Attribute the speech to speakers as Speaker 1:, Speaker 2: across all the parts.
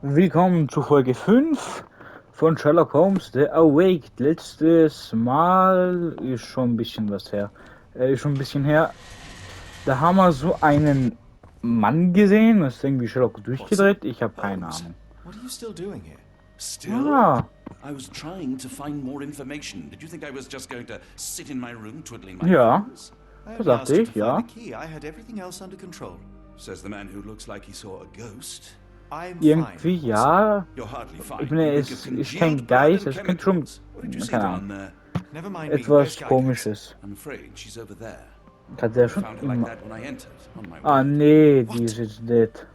Speaker 1: Willkommen zu Folge 5 von Sherlock Holmes, The Awaked. Letztes Mal ist schon ein bisschen was her. Da haben wir so einen Mann gesehen, das ist irgendwie Sherlock durchgedreht. Ich habe keine Ahnung.
Speaker 2: What are you still doing here?
Speaker 3: Still?
Speaker 1: Ah,
Speaker 3: I was trying to find more information. Did you think I was just going to sit in my room twiddling my
Speaker 1: ja,
Speaker 3: thumbs?
Speaker 2: I
Speaker 1: das
Speaker 2: only asked
Speaker 1: dachte
Speaker 2: you to
Speaker 1: ich,
Speaker 2: find
Speaker 1: ja.
Speaker 2: the key. I had everything else under control.
Speaker 3: Says the man who looks like he saw a ghost.
Speaker 2: I'm
Speaker 1: Irgendwie
Speaker 2: fine.
Speaker 1: ja.
Speaker 3: You're hardly fine.
Speaker 1: Ich meine,
Speaker 3: You reek of
Speaker 1: es ist
Speaker 3: congealed
Speaker 1: kein
Speaker 3: blood
Speaker 1: Geist,
Speaker 3: and
Speaker 1: es könnte schon,
Speaker 3: chemicals. What did you see
Speaker 1: keine
Speaker 3: down
Speaker 1: Ahnung,
Speaker 3: there?
Speaker 2: Never mind me.
Speaker 1: etwas
Speaker 2: Where's Gygax?
Speaker 1: Komisches.
Speaker 3: I'm afraid she's over there.
Speaker 1: Hat der
Speaker 3: I
Speaker 1: schon
Speaker 3: found her like
Speaker 1: immer...
Speaker 3: that when I entered, on my
Speaker 1: Ah,
Speaker 3: way.
Speaker 1: nee, die
Speaker 2: What?
Speaker 1: ist jetzt dead.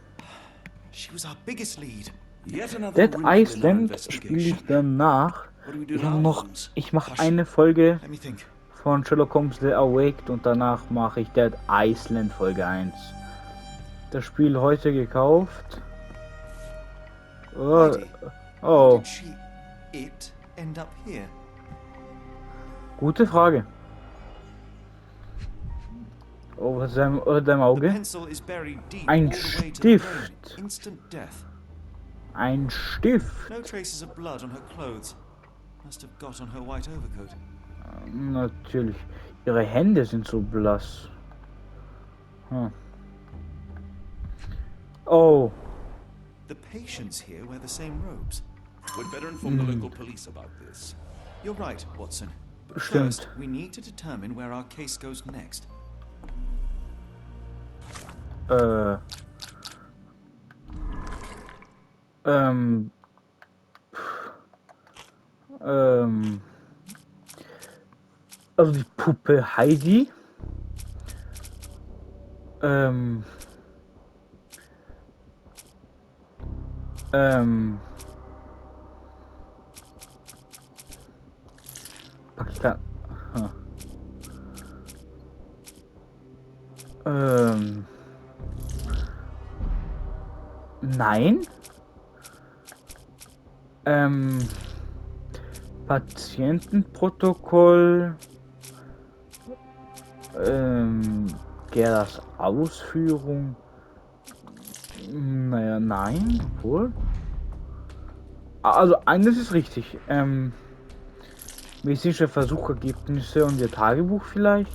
Speaker 2: She was our biggest lead.
Speaker 3: Yet another
Speaker 1: Dead
Speaker 3: wrinkle in our
Speaker 1: Iceland spiele ich
Speaker 3: investigation.
Speaker 1: danach.
Speaker 3: What do we do
Speaker 1: Ich
Speaker 3: now,
Speaker 1: habe noch,
Speaker 3: Holmes?
Speaker 1: ich mache
Speaker 2: Hush.
Speaker 1: eine Folge
Speaker 2: Let me think.
Speaker 1: von Sherlock Holmes The Awaked und danach mache ich Dead Iceland Folge 1. Das Spiel heute gekauft. Oh,
Speaker 2: Heidi, how
Speaker 1: oh,
Speaker 2: did it end up here?
Speaker 1: gute Frage. Oh, was ist dein
Speaker 2: The
Speaker 1: Auge?
Speaker 2: pencil is buried deep
Speaker 1: Ein
Speaker 2: all the way to the brain.
Speaker 1: Stift.
Speaker 2: Instant death.
Speaker 1: Ein Stift.
Speaker 2: No traces of blood on her clothes. Must have got on her white overcoat.
Speaker 1: Natürlich. Ihre Hände sind so blass. Hm. Oh,
Speaker 2: The patients here wear the same robes.
Speaker 3: We'd better inform the local police about this.
Speaker 2: You're right, Watson. But
Speaker 1: Stimmt.
Speaker 2: first, we need to determine where our case goes next.
Speaker 1: ähm, ähm, also die Puppe Heidi, ähm, Pakistan, hm. Nein, Patientenprotokoll, Gerdas Ausführung, naja, nein, obwohl, also eines ist richtig, medizinische Versuchergebnisse und ihr Tagebuch vielleicht,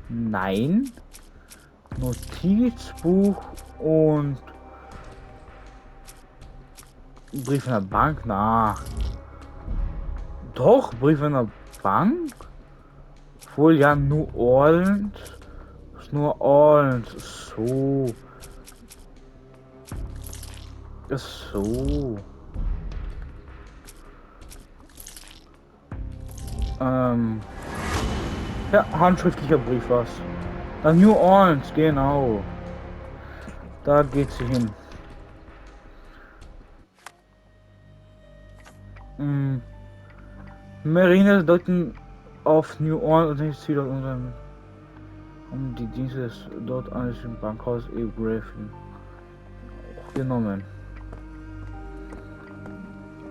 Speaker 1: nein, Notizbuch und Brief in der Bank, na. Doch, Brief in der Bank? Obwohl, ja, New Orleans. New Orleans, so. So. Ja, handschriftlicher Brief war's. Nach New Orleans, genau. Da geht sie hin. Marine deuten auf New Orleans und nicht wieder um die Dienste des dort ansässigen Bankhaus Griffin genommen.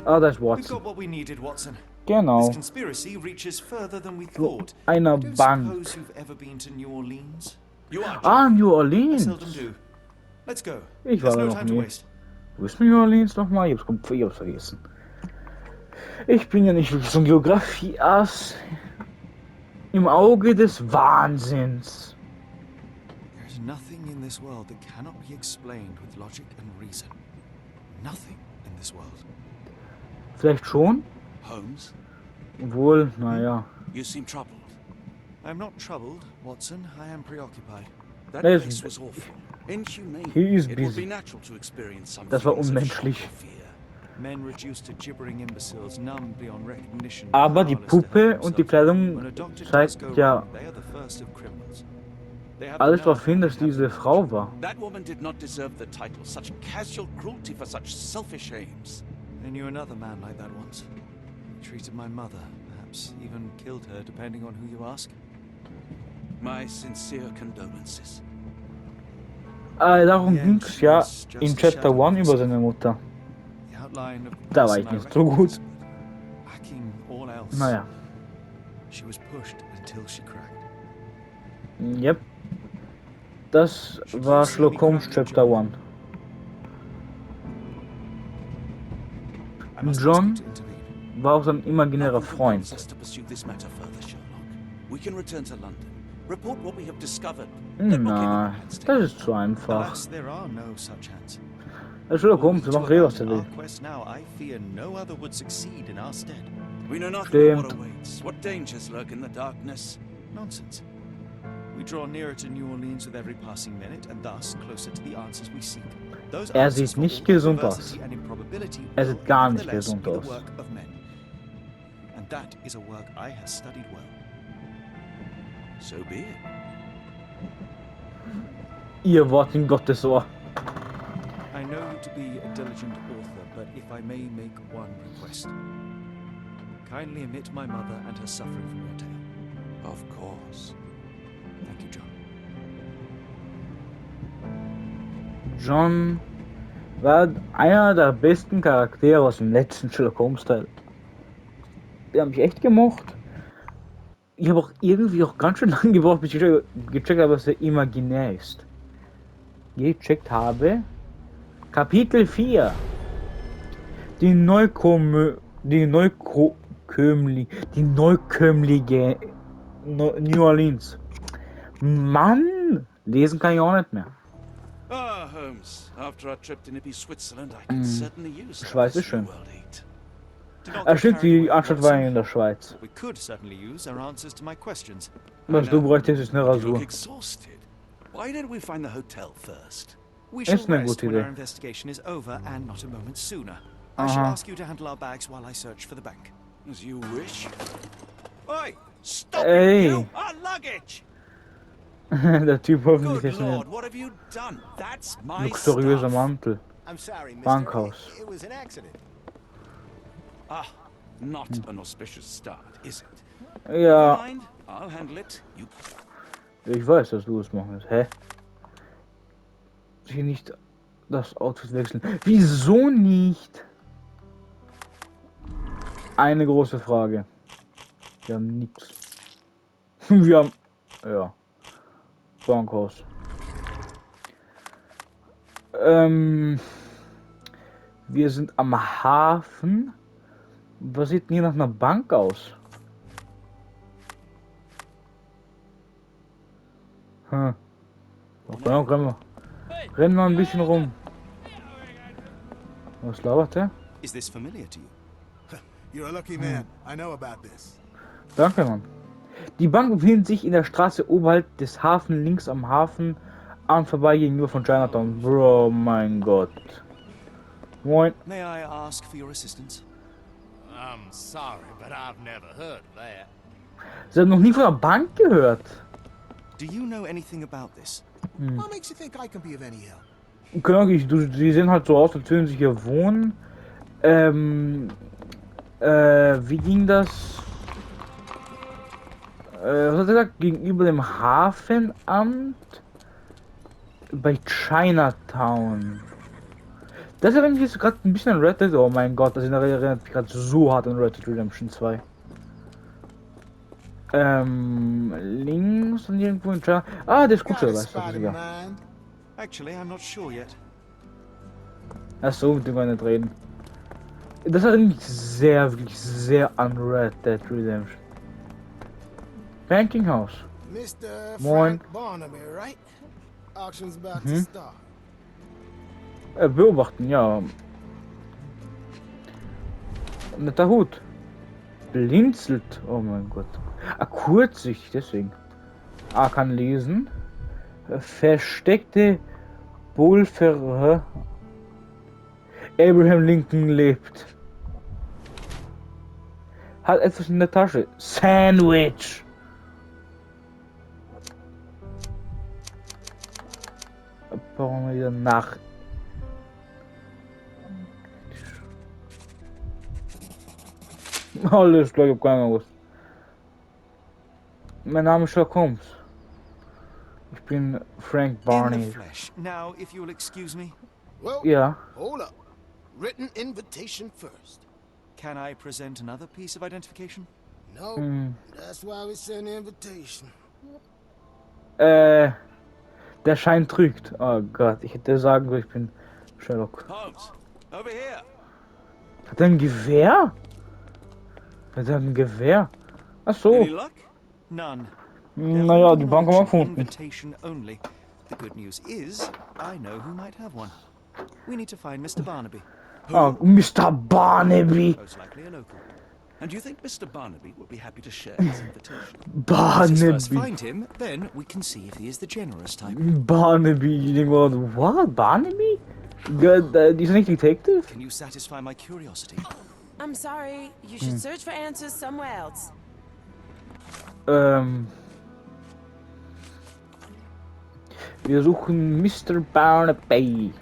Speaker 1: Ah, das ist
Speaker 2: We've
Speaker 1: Watson.
Speaker 2: got what we needed, Watson.
Speaker 1: Genau.
Speaker 2: This conspiracy reaches further than we
Speaker 1: So
Speaker 2: thought.
Speaker 1: einer
Speaker 2: I don't
Speaker 1: Bank.
Speaker 2: suppose you've ever been to New Orleans?
Speaker 3: You are.
Speaker 1: Ah, New
Speaker 2: I
Speaker 1: Orleans.
Speaker 2: seldom do. Let's go.
Speaker 1: Ich war
Speaker 2: There's
Speaker 1: da
Speaker 2: no
Speaker 1: noch
Speaker 2: time to
Speaker 1: nie.
Speaker 2: waste.
Speaker 1: Wo ist New Orleans nochmal? Ich hab's vergessen. Ich bin ja nicht wirklich so ein Geografie-Ass. Im Auge des Wahnsinns.
Speaker 2: There's nothing in this world that cannot be explained with logic and reason. Nothing in this world.
Speaker 1: Vielleicht schon?
Speaker 3: Holmes,
Speaker 1: Obwohl, naja.
Speaker 3: you seem troubled.
Speaker 2: I'm not troubled, Watson. I am preoccupied.
Speaker 3: That
Speaker 1: Yes,
Speaker 3: place was awful. Inhumane.
Speaker 1: he is
Speaker 3: It would be
Speaker 1: busy.
Speaker 3: natural to experience some
Speaker 1: Das war
Speaker 3: feelings of
Speaker 1: unmenschlich.
Speaker 3: shock or fear.
Speaker 2: Men reduced to gibbering imbeciles, numb beyond recognition.
Speaker 1: Aber die
Speaker 2: powerless to help
Speaker 1: Puppe und die
Speaker 2: themselves.
Speaker 1: Kleidung
Speaker 2: When a doctor does
Speaker 1: zeigt
Speaker 2: go
Speaker 1: ja
Speaker 2: wrong, they are the first of criminals. They have
Speaker 1: alles
Speaker 2: the
Speaker 1: darauf
Speaker 2: nerve
Speaker 1: hin,
Speaker 2: to
Speaker 1: dass
Speaker 2: have
Speaker 1: diese
Speaker 2: knowledge.
Speaker 1: Frau war.
Speaker 3: That woman did not deserve the title. Such casual cruelty for such selfish aims.
Speaker 2: I knew another man like that once. He treated my mother, perhaps even killed her, depending on who you ask.
Speaker 3: My sincere condolences.
Speaker 1: Darum ging's ja in Chapter 1 über seine Mutter.
Speaker 2: The outline of the
Speaker 1: Da war
Speaker 2: person
Speaker 1: ich
Speaker 2: I
Speaker 1: nicht so gut.
Speaker 2: recognized, lacking all else.
Speaker 1: Naja.
Speaker 2: She was pushed until she cracked.
Speaker 1: Yep. Das war Sherlock Holmes Chapter 1.
Speaker 2: must ask you
Speaker 1: John
Speaker 2: to intervene.
Speaker 1: war auch sein imaginärer
Speaker 3: Nothing compels
Speaker 1: Freund.
Speaker 3: us to pursue this matter further, Sherlock. We can return to London, report what we have discovered, then book in with
Speaker 1: Na,
Speaker 3: the hands
Speaker 1: das
Speaker 3: together.
Speaker 1: ist zu einfach.
Speaker 2: Alas, there are no such hands.
Speaker 1: Sherlock
Speaker 2: Were
Speaker 1: Holmes,
Speaker 2: we
Speaker 1: der
Speaker 2: to
Speaker 1: macht eh, was er
Speaker 2: abandon our
Speaker 1: will.
Speaker 2: quest now, I fear no other would succeed in our stead.
Speaker 3: We know nothing of what
Speaker 1: Stimmt.
Speaker 3: awaits, what dangers lurk in the darkness.
Speaker 2: Nonsense. We draw nearer to New Orleans with every passing minute, and thus closer to the answers we seek. Those answers
Speaker 1: sieht
Speaker 2: for
Speaker 1: nicht
Speaker 2: all
Speaker 1: gesund
Speaker 2: diversity
Speaker 1: aus.
Speaker 2: and improbability
Speaker 1: Sieht
Speaker 2: will
Speaker 1: gar nicht
Speaker 2: nevertheless
Speaker 1: gesund
Speaker 2: be the
Speaker 1: aus.
Speaker 2: work of men. And that is a work I have studied well.
Speaker 3: So be it.
Speaker 1: Ihr Wort in Gottes Ohr.
Speaker 2: I know you to be a diligent author, but if I may make one request. Kindly omit my mother and her suffering from your tale.
Speaker 3: Of course.
Speaker 2: Thank you, John.
Speaker 1: John war einer der besten Charaktere aus dem letzten Sherlock Holmes Teil. Die haben mich echt gemocht. Ich habe auch irgendwie auch ganz schön lange gebraucht, bis ich gecheckt habe, dass er imaginär ist. Gecheckt habe. Kapitel 4. Die neukömmliche New Orleans. Mann, lesen kann ich auch nicht mehr.
Speaker 3: Ah, Holmes, after our trip to nippy Switzerland, I could certainly use
Speaker 1: Schweiz ist
Speaker 3: this
Speaker 1: schön.
Speaker 3: New World heat.
Speaker 2: Do not
Speaker 1: Ah,
Speaker 2: get
Speaker 1: stimmt,
Speaker 2: carried away,
Speaker 1: die Anstatt war in der Schweiz.
Speaker 2: What we could certainly use are answers to my questions.
Speaker 1: Was du bräuchtest, ist eine
Speaker 3: You look
Speaker 1: Rasur.
Speaker 3: exhausted. Why don't we find the hotel first?
Speaker 2: We
Speaker 1: Ist
Speaker 2: shall
Speaker 1: eine
Speaker 2: rest
Speaker 1: gute
Speaker 2: when our
Speaker 1: Idee.
Speaker 2: investigation is over, and not a moment sooner. I shall
Speaker 1: Aha.
Speaker 2: ask you to handle our bags while I search for the bank.
Speaker 3: As you wish.
Speaker 2: Oi! Stop
Speaker 1: Ey.
Speaker 2: it, you! Our luggage!
Speaker 1: Der Typ hoffentlich
Speaker 3: Good
Speaker 1: ist
Speaker 3: Lord,
Speaker 1: ein
Speaker 3: what have you done? That's my
Speaker 1: luxuriöser
Speaker 3: stuff.
Speaker 1: Mantel.
Speaker 4: I'm sorry, mister.
Speaker 1: Bankhaus.
Speaker 4: It was an accident.
Speaker 3: Ah, not an auspicious start, is it?
Speaker 1: Ja,
Speaker 3: Never mind, I'll handle it. You
Speaker 1: ich weiß, dass du es machen willst. Hä? Hier nicht das Outfit wechseln. Wieso nicht? Eine große Frage. Wir haben nichts. Wir haben... Ja. Bankhaus. Wir sind am Hafen. Was sieht denn hier nach einer Bank aus? Hm. Okay, rennen wir ein bisschen rum. Was labert der?
Speaker 2: Is this familiar to you?
Speaker 4: You're a lucky man. I know about this.
Speaker 1: Danke, Mann. Die Bank befindet sich in der Straße oberhalb des Hafens, links am Hafen, an vorbei gegenüber von Chinatown. Bro, mein Gott. Moin.
Speaker 2: May I ask for your assistance?
Speaker 4: I'm sorry, but I've never heard of that.
Speaker 1: Sie hat noch nie von der Bank gehört.
Speaker 2: Do you know anything about this?
Speaker 4: What makes you think I can be of any help?
Speaker 1: Keine Ahnung, die sehen halt so aus, als würden sie hier wohnen. Wie ging das? Was hat er gesagt? Gegenüber dem Hafenamt? Bei Chinatown. Das erinnert mich jetzt gerade ein bisschen an Red Dead. Oh mein Gott, das erinnert mich gerade so hart an Red Dead Redemption 2. Links und irgendwo in China. Ah, der ist gut,
Speaker 4: Got a
Speaker 1: weißt
Speaker 4: spot
Speaker 1: du,
Speaker 4: in
Speaker 1: ja.
Speaker 4: mind?
Speaker 2: Actually, I'm not sure yet.
Speaker 1: Achso, mit dem wir nicht reden. Das erinnert mich sehr, wirklich sehr an Red Dead Redemption. Banking House.
Speaker 4: Mr.
Speaker 1: Moin.
Speaker 4: Frank Barnaby, right? Auction's about to start.
Speaker 1: Beobachten, ja. Netter Hut. Blinzelt. Oh mein Gott. Ah, kurzsichtig, deswegen. Ah, kann lesen. Versteckte Pulver. Abraham Lincoln lebt. Hat etwas in der Tasche. Sandwich. Brauchen wir wieder nach. Alles klar, ich hab keine Ahnung was. Mein Name ist Sherlock Holmes. Ich bin Frank
Speaker 2: In
Speaker 1: Barney.
Speaker 2: the flesh. Now, if you'll excuse me,
Speaker 4: Well,
Speaker 1: Ja.
Speaker 4: hold up. Written invitation first.
Speaker 2: can I present another piece of identification?
Speaker 4: No, that's why we send the invitation.
Speaker 1: Der Schein trügt. Oh Gott, ich hätte sagen sollen, ich bin Sherlock.
Speaker 3: Holmes, over here.
Speaker 1: Hat er ein Gewehr? Hat er ein Gewehr? Ach so.
Speaker 2: Any luck? None. They're
Speaker 1: Naja,
Speaker 2: holding
Speaker 1: die
Speaker 2: an
Speaker 1: Bank haben wir
Speaker 2: auction,
Speaker 1: gefunden.
Speaker 2: invitation only. The good news is, I know who might have one. We need to find Mr. Barnaby.
Speaker 1: Ah, Mr. Barnaby.
Speaker 2: Most likely a local.
Speaker 3: And do you think Mr. Barnaby would be happy to share his invitation?
Speaker 2: Let us first
Speaker 1: Barnaby.
Speaker 2: find him, then we can see if he is the generous type.
Speaker 1: Barnaby. Ich denke mal, what? Barnaby? Die ist nicht Detective?
Speaker 2: Can you satisfy my curiosity?
Speaker 5: I'm sorry. You should search for answers somewhere else.
Speaker 1: Wir suchen Mr. Barnaby.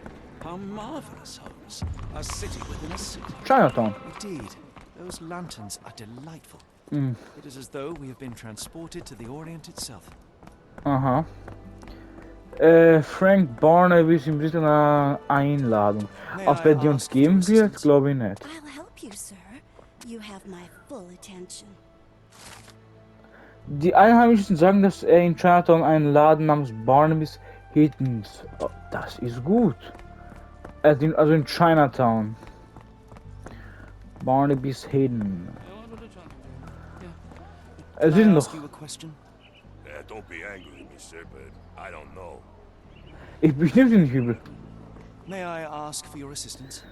Speaker 3: How marvelous, Holmes. A city within a city.
Speaker 1: Chinatown.
Speaker 2: Indeed. Those lanterns are delightful. It is as though we have been transported to the Orient itself.
Speaker 1: Aha. Frank Barnaby ist ein bisschen eine Einladung. Ob er die uns geben wird, glaube ich nicht.
Speaker 6: I'll help you, sir. You have my full attention.
Speaker 1: Die Einheimischen sagen, dass er in Chinatown einen Laden namens Barnaby's Hiddens. Oh, das ist gut. Also in Chinatown. Barnaby's Hidden. Es
Speaker 2: Can I
Speaker 1: sind
Speaker 2: ask
Speaker 1: noch.
Speaker 2: you a question?
Speaker 4: Don't be angry with me, sir, but I don't know.
Speaker 1: Ich nehme sie nicht übel.
Speaker 2: May I ask for your assistance?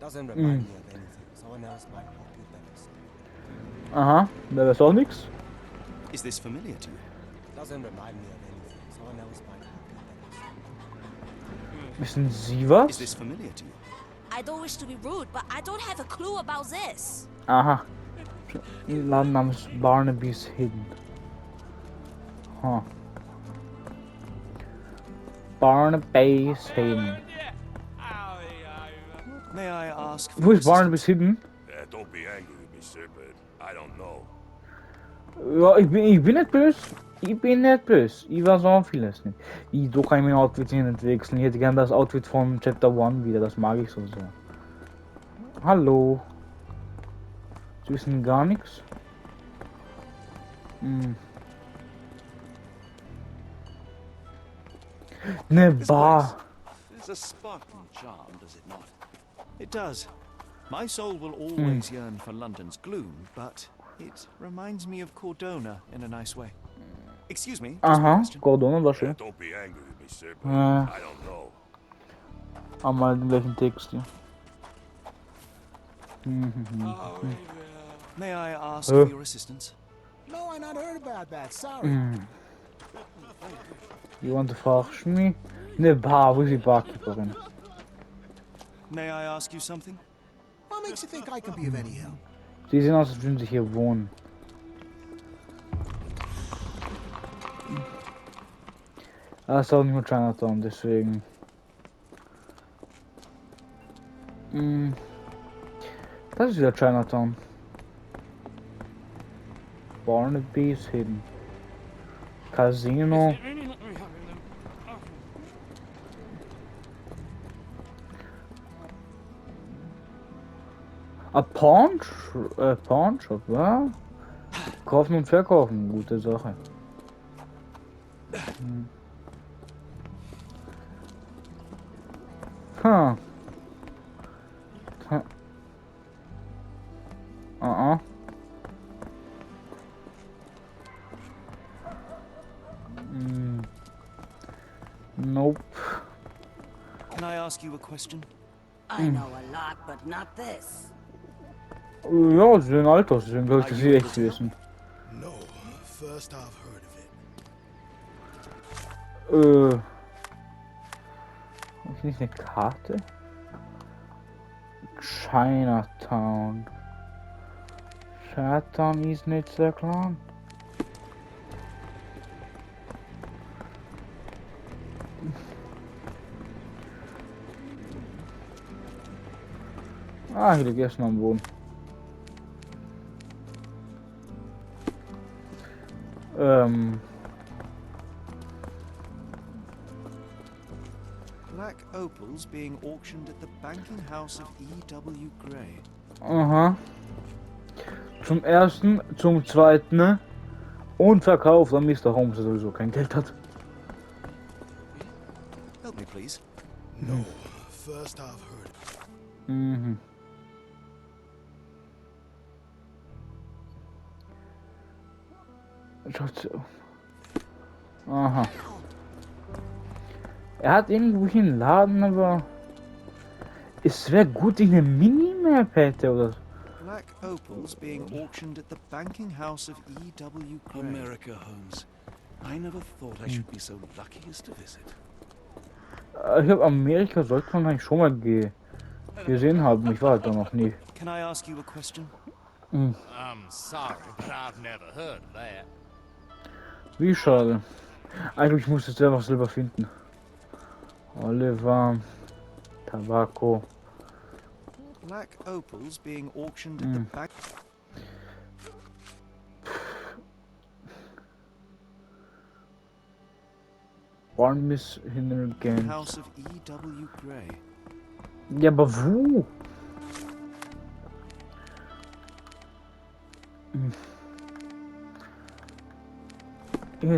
Speaker 7: Doesn't remind me of anything. Someone else might help you better.
Speaker 1: Aha, da weiß auch nichts.
Speaker 2: Is this familiar to you?
Speaker 7: Doesn't remind me of anything. Someone else might help you better.
Speaker 1: Wissen Sie
Speaker 2: Is
Speaker 1: was?
Speaker 2: this familiar to you?
Speaker 6: I don't wish to be rude, but I don't have a clue about this.
Speaker 1: Aha. Ein Laden namens Barnaby's Hidden. Huh. Barnaby's Hidden.
Speaker 2: May I ask for
Speaker 1: Wo
Speaker 2: your
Speaker 1: ist Barnaby's Hidden?
Speaker 4: Don't be angry with me, sir, but I don't know.
Speaker 1: Ja, ich bin nicht böse. Ich bin nicht böse. Ich weiß auch vieles nicht. So kann ich mein Outfit hier nicht wechseln. Ich hätte gern das Outfit von Chapter 1 wieder. Das mag ich so sehr. Hallo. Sie wissen gar nichts. Ne
Speaker 3: This
Speaker 1: Bar.
Speaker 3: place is a Spartan charm, does it not?
Speaker 2: It does. My soul will always yearn for London's gloom, but it reminds me of Cordona in a nice way. Excuse me, just one
Speaker 1: Aha,
Speaker 2: question.
Speaker 1: Cordona war schön.
Speaker 4: Don't be angry with me, sir, but
Speaker 1: Ah.
Speaker 4: I don't know.
Speaker 1: Einmal den gleichen Text hier.
Speaker 2: May I ask for your assistance?
Speaker 7: No, I not heard about that. Sorry.
Speaker 1: You want to verarschen mich? Ne Bar, wo ist die Barkeeperin?
Speaker 2: May I ask you something?
Speaker 7: What makes you think I can be of any help?
Speaker 1: Sie sehen aus, als würden sie hier wohnen. Das ist auch nicht nur Chinatown, deswegen. Das ist wieder Chinatown. Barnaby's Hidden. Casino. A Pawn Shop, ja? Kaufen und verkaufen, gute Sache. Ha. Nope.
Speaker 2: Can I ask you a question?
Speaker 6: I know a lot, but not this.
Speaker 1: Ja, sie sehen alt aus, deswegen glaube ich, dass sie echt wissen.
Speaker 7: No, first I've heard of it.
Speaker 1: Ist nicht eine Karte? Chinatown. Chinatown ist nicht sehr klein. Ah, hier liegt erstmal am Boden.
Speaker 2: Black opals being auctioned at the banking house of E.W. Gray.
Speaker 1: Aha. Zum ersten, zum zweiten und verkauft an Mr. Holmes, der sowieso kein Geld hat.
Speaker 2: Help me, please.
Speaker 7: No, first I've heard of it.
Speaker 1: Schaut so. Aha. Er hat irgendwo hier einen Laden, aber es wäre gut, wenn ich eine Minimap hätte oder so.
Speaker 2: Black opals being auctioned at the banking house of E.W. Gray.
Speaker 3: America, Holmes. I never thought I should be so lucky as to visit.
Speaker 1: Ich glaube, Amerika sollte man eigentlich schon mal gesehen haben. Ich war da noch nie.
Speaker 2: Can I ask you a question?
Speaker 4: I'm sorry, but I've never heard of that.
Speaker 1: Wie schade. Eigentlich muss ich es einfach selber finden. Oliver, Tabako.
Speaker 2: Black opals being auctioned at the bank
Speaker 1: Miss Hintergehen.
Speaker 2: house of E.W. Gray.
Speaker 1: Ja, aber wo?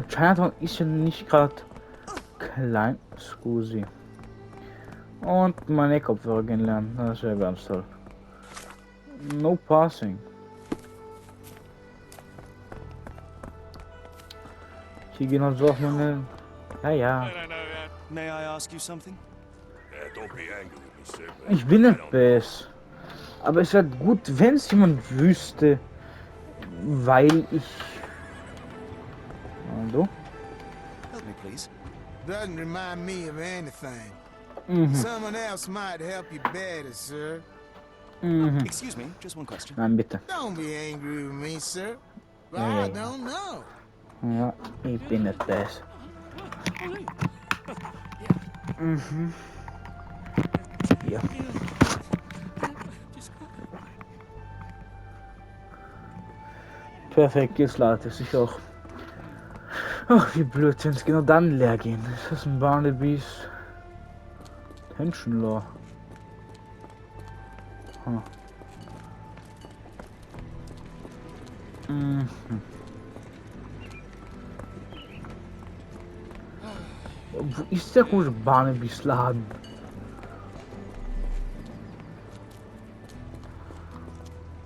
Speaker 1: Chinatown ist ja nicht gerade klein. Scusi. Und meine Kopfhörer gehen lernen. Das wäre ganz toll. No passing. Hier gehen halt so auch meine. Ja, ja.
Speaker 2: May I ask you something?
Speaker 8: Don't be angry with me, sir. but
Speaker 1: Ich bin
Speaker 8: I
Speaker 1: nicht
Speaker 8: don't
Speaker 1: best. Aber es wäre gut, wenn es jemand wüsste. Weil ich. Hallo?
Speaker 2: Help me, please.
Speaker 9: Doesn't remind me of anything. Someone else might help you better, sir.
Speaker 2: Excuse me, just one question.
Speaker 1: Nein, bitte.
Speaker 9: Don't be angry with me, sir. But
Speaker 1: Yeah.
Speaker 9: I don't know.
Speaker 1: Ja, ich bin nicht best. Ja. Perfekt, jetzt ladet es sich auch. Ach, wie blöd, wenn es genau dann leer gehen. Ist das ein Barnabys Tension Law? Hm. Wo ist der gute Barnabys Laden?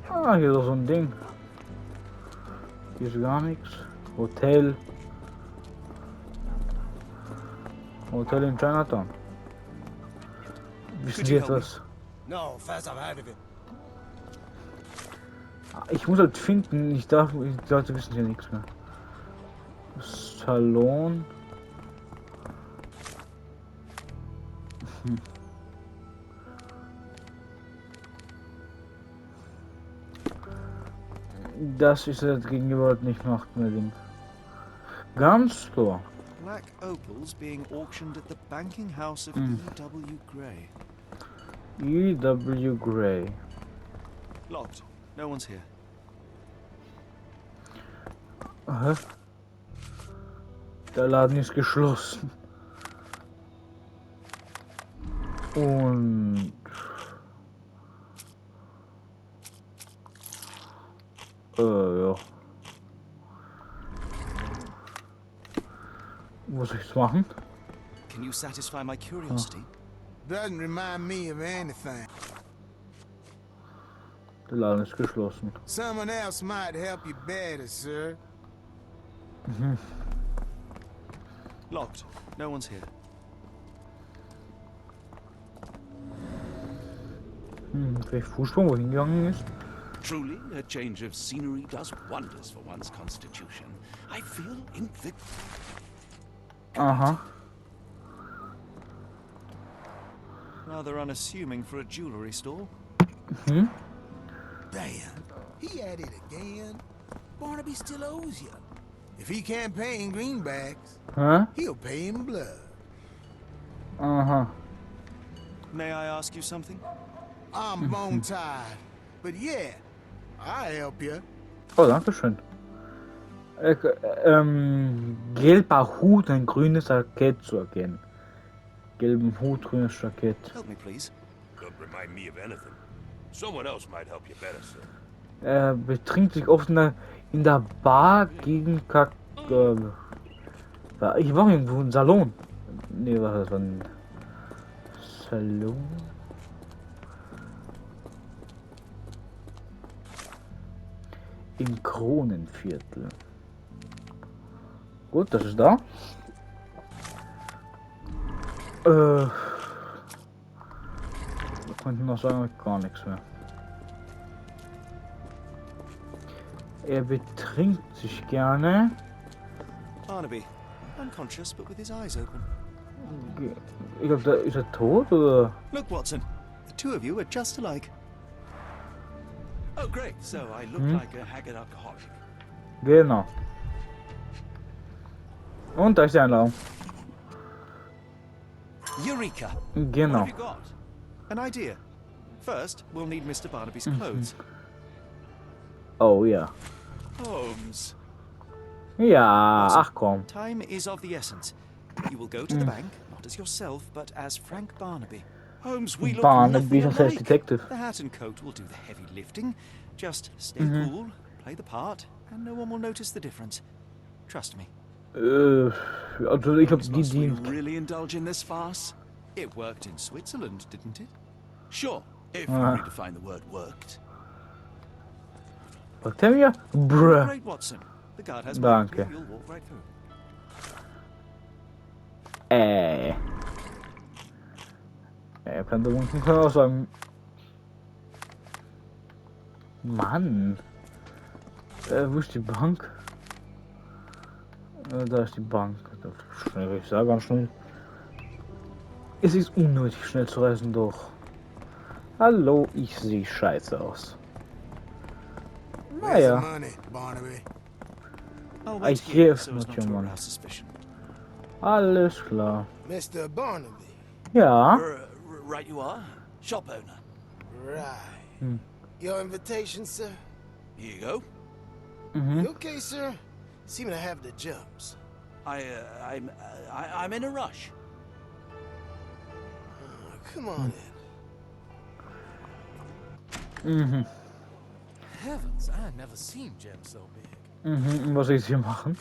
Speaker 1: Ah, hier ist doch so ein Ding. Hier ist gar nichts. Hotel. Hotel in Chinatown. Wissen
Speaker 2: Could
Speaker 1: Sie
Speaker 2: you help
Speaker 1: etwas?
Speaker 7: No, first I've heard of it.
Speaker 1: Ich muss halt finden, die Leute wissen hier nichts mehr. Salon. Das ist das gegenüber nicht macht mehr Ding. Gun Store.
Speaker 2: Black opals being auctioned at the banking house of E.W. Gray.
Speaker 1: E.W. Gray.
Speaker 2: Locked. No one's here.
Speaker 1: Aha. Der Laden ist geschlossen. Und ja. Was soll ich machen?
Speaker 2: Can you satisfy my curiosity?
Speaker 9: Doesn't remind me of anything.
Speaker 1: Der Laden ist geschlossen.
Speaker 9: Someone else might help you better, sir.
Speaker 2: Locked. No one's here.
Speaker 1: Vielleicht Fußsprung, wo hingegangen ist?
Speaker 3: Truly, a change of scenery does wonders for one's constitution. I feel
Speaker 1: Aha.
Speaker 2: Rather unassuming for a jewelry store.
Speaker 9: Damn, he at it again. Barnaby still owes you. If he can't pay in greenbacks,
Speaker 1: Hä?
Speaker 9: he'll pay in blood.
Speaker 1: Aha.
Speaker 2: May I ask you something?
Speaker 9: I'm bone tired, but yeah, I'll help you.
Speaker 1: Oh, danke schön. Gelber Hut, ein grünes Jackett zu erkennen. Gelben Hut, grünes Jackett.
Speaker 2: Help me, please.
Speaker 8: Don't remind me of anything. Someone else might help you better, sir.
Speaker 1: Er betrinkt sich oft in der Bar gegen ich war irgendwo im Salon. Nee, was das war ein Salon? Im Kronenviertel. Gut, das ist da. Wir könnten noch sagen, gar nichts mehr. Er betrinkt sich gerne.
Speaker 7: Barnaby, unconscious but with his eyes open.
Speaker 1: Ich glaube, da ist er tot, oder?
Speaker 7: Look, Watson, the two of you are just alike.
Speaker 3: Oh, great. So I look like a haggard alcoholic.
Speaker 1: Genau. Und da ist die Einladung.
Speaker 7: Eureka!
Speaker 3: What
Speaker 1: Genau.
Speaker 3: have you got?
Speaker 7: An idea. First, we'll need Mr. Barnaby's clothes.
Speaker 1: Oh ja.
Speaker 7: Holmes.
Speaker 1: Ja, ach komm.
Speaker 7: Time is of the essence. You will go to the bank, not as yourself, but as Frank Barnaby.
Speaker 3: Holmes, we look
Speaker 1: Barnaby
Speaker 3: nothing
Speaker 1: is
Speaker 3: alike.
Speaker 1: detective.
Speaker 7: The hat and coat will do the heavy lifting. Just stay cool, play the part, and no one will notice the difference. Trust me.
Speaker 1: Also ich hab
Speaker 3: Holmes,
Speaker 1: die
Speaker 3: must we
Speaker 1: Dienst.
Speaker 3: really indulge in this farce?
Speaker 7: It worked in Switzerland, didn't it?
Speaker 3: Sure, if you
Speaker 1: Ah.
Speaker 3: redefine the word worked.
Speaker 1: Fragt er mir? Bruh.
Speaker 7: Great, Watson. The guard has
Speaker 1: Danke.
Speaker 7: my You'll walk right through.
Speaker 1: Er kann da unten auch sagen. Mann. Wo ist die Bank? Da ist die Bank. Schnell, ich sage ganz schnell. Es ist unnötig, schnell zu reisen, doch. Hallo, ich sehe scheiße aus.
Speaker 9: Where's the
Speaker 1: Naja.
Speaker 9: money, Barnaby?
Speaker 7: I'll
Speaker 1: I
Speaker 7: wait here
Speaker 1: hear
Speaker 7: so as
Speaker 1: what
Speaker 7: not
Speaker 1: you
Speaker 7: to
Speaker 1: want.
Speaker 7: arouse suspicion.
Speaker 1: Alles klar.
Speaker 9: Mr. Barnaby.
Speaker 1: Ja.
Speaker 3: Right you are. Shop owner.
Speaker 9: Right. Your invitation, sir?
Speaker 3: Here you go.
Speaker 1: Mhm.
Speaker 9: You okay, sir? Seem to have the jumps.
Speaker 3: I'm in a rush.
Speaker 9: Come on in.
Speaker 1: Mhm.
Speaker 4: Heavens, I never seen gems so big.
Speaker 1: Mhm. Und was soll ich hier machen?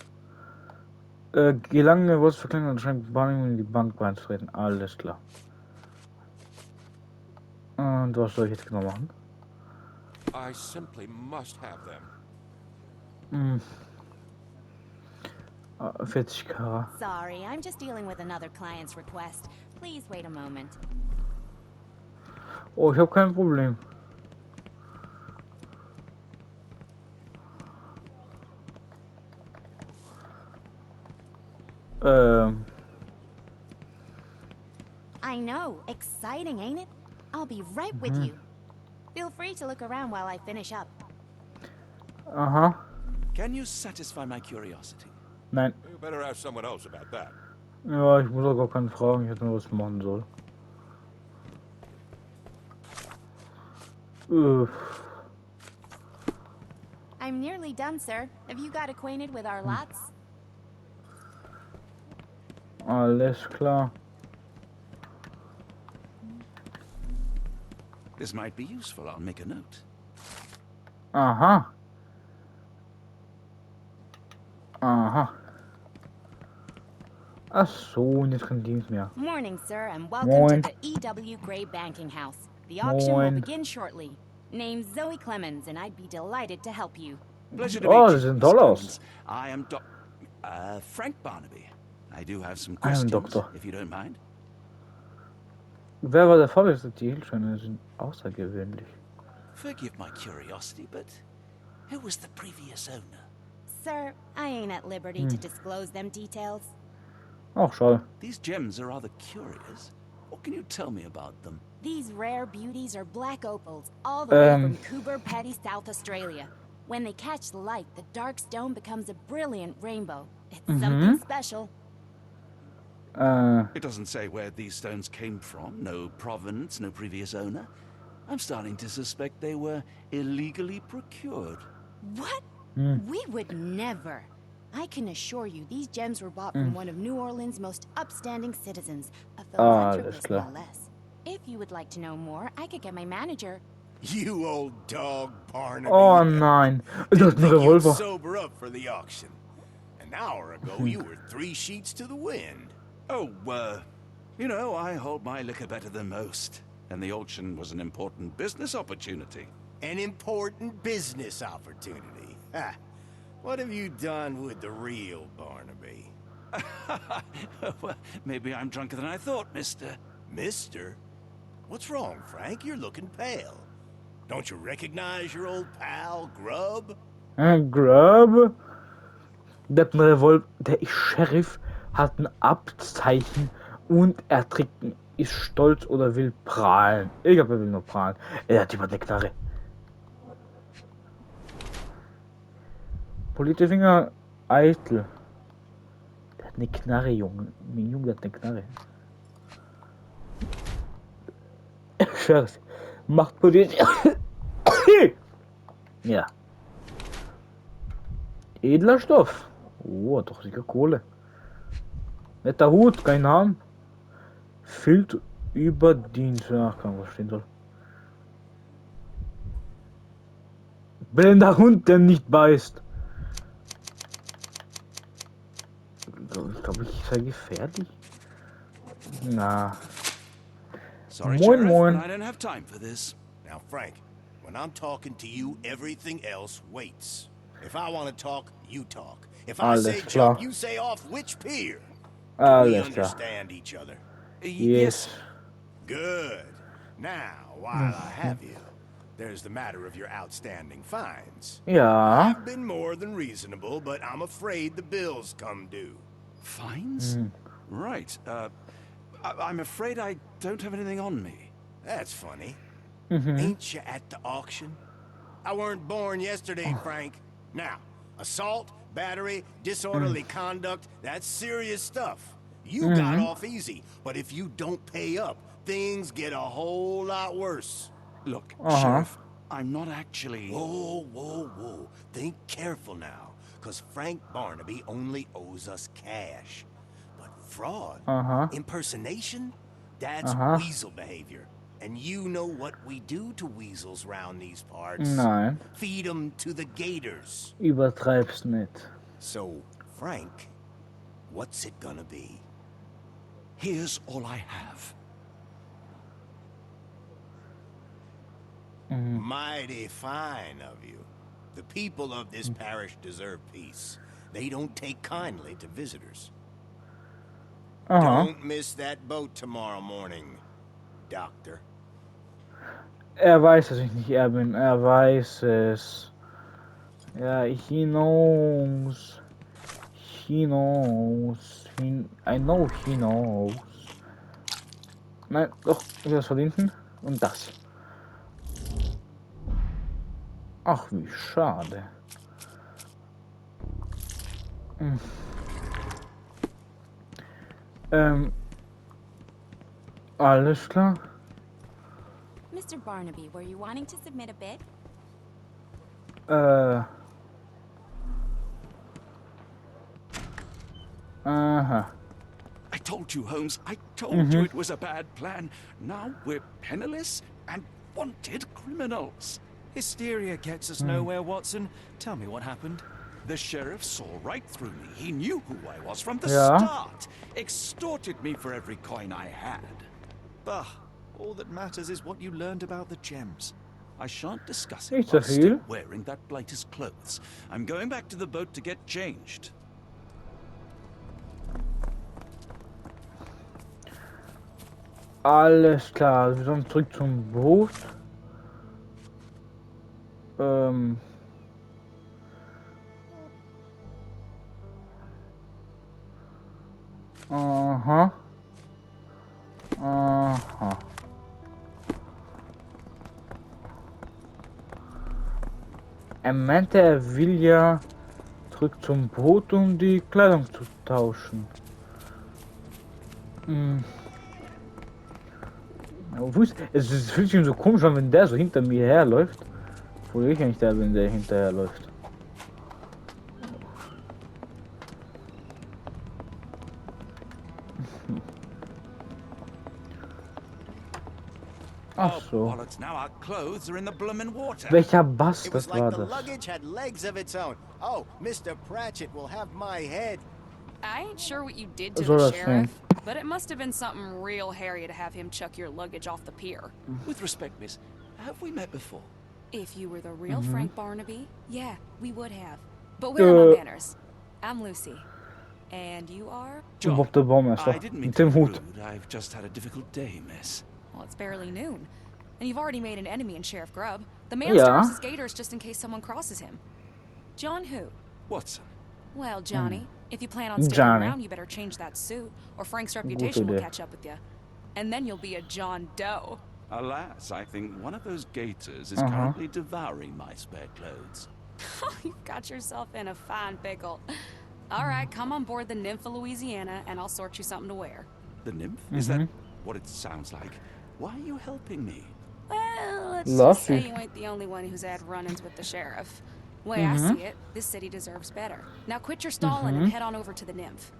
Speaker 1: Gelange was verkleinern und scheint Barnum in die Bank beizutreten. Alles klar. Und was soll ich jetzt genau machen?
Speaker 8: I simply must have them.
Speaker 1: 40k.
Speaker 6: Sorry, I'm just dealing with another client's request. Please wait a moment.
Speaker 1: Oh, ich habe kein Problem.
Speaker 6: I know, exciting, ain't it? I'll be right with you. Feel free to look around while I finish up.
Speaker 1: Aha.
Speaker 3: Can you satisfy my curiosity?
Speaker 1: Nein.
Speaker 8: You better ask someone else about that.
Speaker 1: Ja, ich muss auch gar keine Fragen. Ich hätte nur was ich machen soll.
Speaker 6: I'm nearly done, sir. Have you got acquainted with our lots?
Speaker 1: Alles klar.
Speaker 3: This might be useful. I'll make a note.
Speaker 1: Aha. Aha. Ach so, und jetzt kein Dienst mehr.
Speaker 6: Morning, sir, and welcome
Speaker 1: Moin.
Speaker 6: to the E.W. Gray Banking House. The auction will
Speaker 1: Moin.
Speaker 6: begin shortly. Name's Zoe Clemens, and I'd be delighted to help you.
Speaker 3: Pleasure to
Speaker 1: Oh,
Speaker 3: meet
Speaker 1: das
Speaker 3: you,
Speaker 1: sind
Speaker 3: Miss
Speaker 1: Dollars.
Speaker 3: Clemens. I am Frank Barnaby. I do have some
Speaker 1: I am
Speaker 3: questions,
Speaker 1: Doctor.
Speaker 3: if you don't mind.
Speaker 1: Wer war der Vorletzte? Die Hilfscheine sind außergewöhnlich.
Speaker 3: Forgive my curiosity, but who was the previous owner?
Speaker 6: Sir, I ain't at liberty to disclose them details.
Speaker 1: Ach, schade.
Speaker 3: These gems are rather curious. What can you tell me about them?
Speaker 6: These rare beauties are black opals, all the way
Speaker 1: Um.
Speaker 6: from Coober Pedy, South Australia. When they catch the light, the dark stone becomes a brilliant rainbow. It's something special.
Speaker 3: It doesn't say where these stones came from. No provenance, no previous owner. I'm starting to suspect they were illegally procured.
Speaker 6: What? We would never. I can assure you these gems were bought from one of New Orleans' most upstanding citizens, a philanthropist
Speaker 1: klar.
Speaker 6: no less. If you would like to know more, I could get my manager.
Speaker 10: You old dog, Barnaby.
Speaker 1: Oh nein. Das ist ein
Speaker 10: Think you'd
Speaker 1: Revolver.
Speaker 10: sober up for the auction. An hour ago, you were 3 sheets to the wind.
Speaker 3: Oh, you know, I hold my liquor better than most. And the auction was an important business opportunity.
Speaker 10: An important business opportunity. Ha. What have you done with the real Barnaby?
Speaker 3: Well, maybe I'm drunker than I thought, mister.
Speaker 10: Mister? What's wrong, Frank? You're looking pale. Don't you recognize your old pal, Grub?
Speaker 1: Grub? Der hat einen Revolver, der ist Sheriff, hat ein Abzeichen und er trägt, ist stolz oder will prahlen. Ich glaube, er will nur prahlen. Er hat jemand eine Knarre. Politerfinger eitel. Der hat eine Knarre, Junge. Mein Junge hat eine Knarre. Sheriff. Macht Politik. Ja. Edler Stoff. Oh, doch sicher Kohle. Netter Hut, kein Name. Filter über Dienst. Ach, kann was stehen soll. Blender Hund, der nicht beißt. Ich glaube, ich sei gefährlich. Na.
Speaker 3: Sorry,
Speaker 1: Moin,
Speaker 3: Sheriff,
Speaker 1: moin.
Speaker 3: but I don't have time for this.
Speaker 10: Now, Frank, when I'm talking to you, everything else waits. If I want to talk, you talk. If I
Speaker 1: Alles
Speaker 10: say
Speaker 1: klar.
Speaker 10: jump, you say off which pier. Do we
Speaker 1: Alles klar.
Speaker 10: understand each other?
Speaker 1: Yes.
Speaker 10: Good. Now, while I have you, there's the matter of your outstanding fines.
Speaker 1: Ja.
Speaker 10: I've been more than reasonable, but I'm afraid the bills come due.
Speaker 3: Fines? Right. I'm afraid I don't have anything on me.
Speaker 10: That's funny. Ain't you at the auction? I weren't born yesterday, Frank. Now, assault, battery, disorderly conduct, that's serious stuff. You got off easy, but if you don't pay up, things get a whole lot worse.
Speaker 3: Look, Sheriff, I'm not actually...
Speaker 10: Whoa, whoa, whoa. Think careful now, because Frank Barnaby only owes us cash. But fraud, impersonation, that's weasel behavior. And you know what we do to weasels round these parts?
Speaker 1: Nein.
Speaker 10: Feed them to the gators.
Speaker 1: Übertreib's nicht.
Speaker 10: So, Frank, what's it gonna be?
Speaker 3: Here's all I have.
Speaker 10: Mighty fine of you. The people of this parish deserve peace. They don't take kindly to visitors. Don't miss that boat tomorrow morning, Doctor.
Speaker 1: Er weiß, dass ich nicht er bin. Er weiß es. Ja, he knows. He knows. I know he knows. Nein, doch, das von hinten. Und das. Ach, wie schade. Alles klar.
Speaker 6: Mr. Barnaby, were you wanting to submit a bid?
Speaker 3: I told you, Holmes. I told you it was a bad plan. Now we're penniless and wanted criminals.
Speaker 7: Hysteria gets us nowhere, Watson. Tell me what happened.
Speaker 3: The sheriff saw right through me. He knew who I was from the
Speaker 1: Yeah.
Speaker 3: start. Extorted me for every coin I had.
Speaker 7: Bah, all that matters is what you learned about the gems.
Speaker 3: I shan't discuss it
Speaker 1: Nicht
Speaker 3: while
Speaker 1: so
Speaker 3: still
Speaker 1: viel.
Speaker 3: wearing that blighter's clothes. I'm going back to the boat to get changed.
Speaker 1: Alles klar, wir sollen zurück zum Boot. Aha. Er meinte, er will ja zurück zum Boot, um die Kleidung zu tauschen. Es fühlt sich so komisch an, wenn der so hinter mir herläuft. Obwohl ich eigentlich der bin, der hinterher läuft. Ach so.
Speaker 3: Bollocks, now our clothes are in the bloomin' water.
Speaker 1: Welcher
Speaker 10: It
Speaker 1: Bastard
Speaker 10: was like
Speaker 1: war
Speaker 10: the
Speaker 1: das?
Speaker 10: luggage had legs of its own. Oh, Mr. Pratchett will have my head.
Speaker 11: I ain't sure what you did to
Speaker 1: So
Speaker 11: the
Speaker 1: that's
Speaker 11: sheriff, but it must have been something real hairy to have him chuck your luggage off the pier.
Speaker 3: With respect, miss, have we met before?
Speaker 11: If you were the real Frank Barnaby, yeah, we would have. But where are my manners? I'm Lucy. And you are?
Speaker 3: John,
Speaker 1: Op de Baumeister.
Speaker 3: I didn't mean
Speaker 1: Mit
Speaker 3: to
Speaker 1: dem
Speaker 3: be
Speaker 1: Hut.
Speaker 3: rude. I've just had a difficult day, miss.
Speaker 11: Well, it's barely noon. And you've already made an enemy in Sheriff Grubb. The man
Speaker 1: Ja.
Speaker 11: stirs his gators just in case someone crosses him. John who?
Speaker 3: Watson.
Speaker 11: Well, Johnny, if you plan on sticking
Speaker 1: Johnny.
Speaker 11: around, you better change that suit, or Frank's
Speaker 1: Gute
Speaker 11: reputation will
Speaker 1: Idee.
Speaker 11: catch up with you. And then you'll be a John Doe.
Speaker 3: Alas, I think one of those gators is currently devouring my spare clothes.
Speaker 11: You've got yourself in a fine pickle. All right, come on board the Nymph of Louisiana, and I'll sort you something to wear.
Speaker 3: The nymph? Is that what it sounds like? Why are you helping me?
Speaker 11: Well, let's
Speaker 1: Love
Speaker 11: just say
Speaker 1: you.
Speaker 11: you ain't the only one who's had run-ins with the sheriff. Way I see it, this city deserves better. Now quit your stalling and head on over to the Nymph.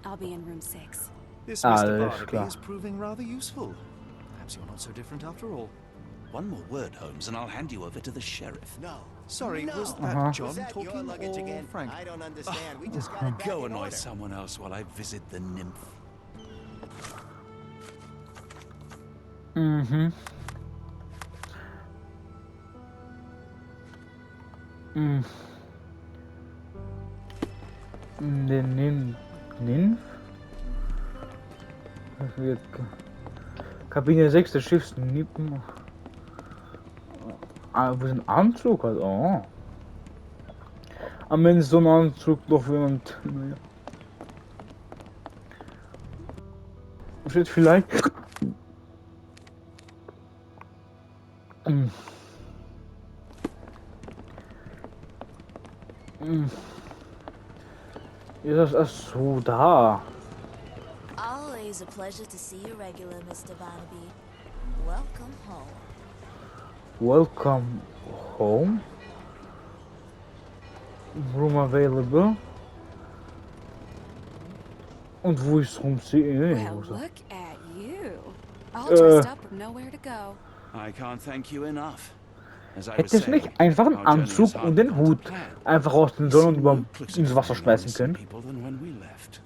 Speaker 11: I'll be in room 6.
Speaker 7: This Mr.
Speaker 1: Alles
Speaker 7: Barnaby
Speaker 1: klar.
Speaker 7: is proving rather useful. Perhaps you're not so different after all.
Speaker 3: One more word, Holmes, and I'll hand you over to the sheriff.
Speaker 10: No.
Speaker 7: Sorry,
Speaker 10: no.
Speaker 7: was that John
Speaker 10: Was that your
Speaker 7: talking
Speaker 10: luggage
Speaker 7: or
Speaker 10: again?
Speaker 7: Frank?
Speaker 10: I don't understand. We just got it back
Speaker 3: Go
Speaker 10: in
Speaker 3: annoy
Speaker 10: order.
Speaker 3: someone else while I visit the nymph.
Speaker 1: Den Nymph? Kabine 6 des Schiffs Nippen. Ah, wo ist ein Anzug halt? Oh. Am Ende so ein Anzug doch jemand. Naja. Steht vielleicht. Ist das erst so da?
Speaker 12: Always a pleasure to see you regular, Mr. Barnaby. Welcome home.
Speaker 1: Welcome home. Room available. Und wo ist Room C?
Speaker 11: Well, look at you. All dressed up with nowhere to go.
Speaker 3: I can't thank you enough. As I was
Speaker 1: Hätte es
Speaker 3: saying,
Speaker 1: nicht einfach einen
Speaker 3: our journey
Speaker 1: Anzug
Speaker 3: is hard
Speaker 1: und den
Speaker 3: to
Speaker 1: Hut
Speaker 3: plan.
Speaker 1: einfach aus den
Speaker 3: We
Speaker 1: Sonne und
Speaker 3: seem
Speaker 1: über
Speaker 3: no closer
Speaker 1: ins
Speaker 3: to
Speaker 1: Wasser
Speaker 3: finding
Speaker 1: schmeißen
Speaker 3: innocent
Speaker 1: können?
Speaker 3: people than when we left.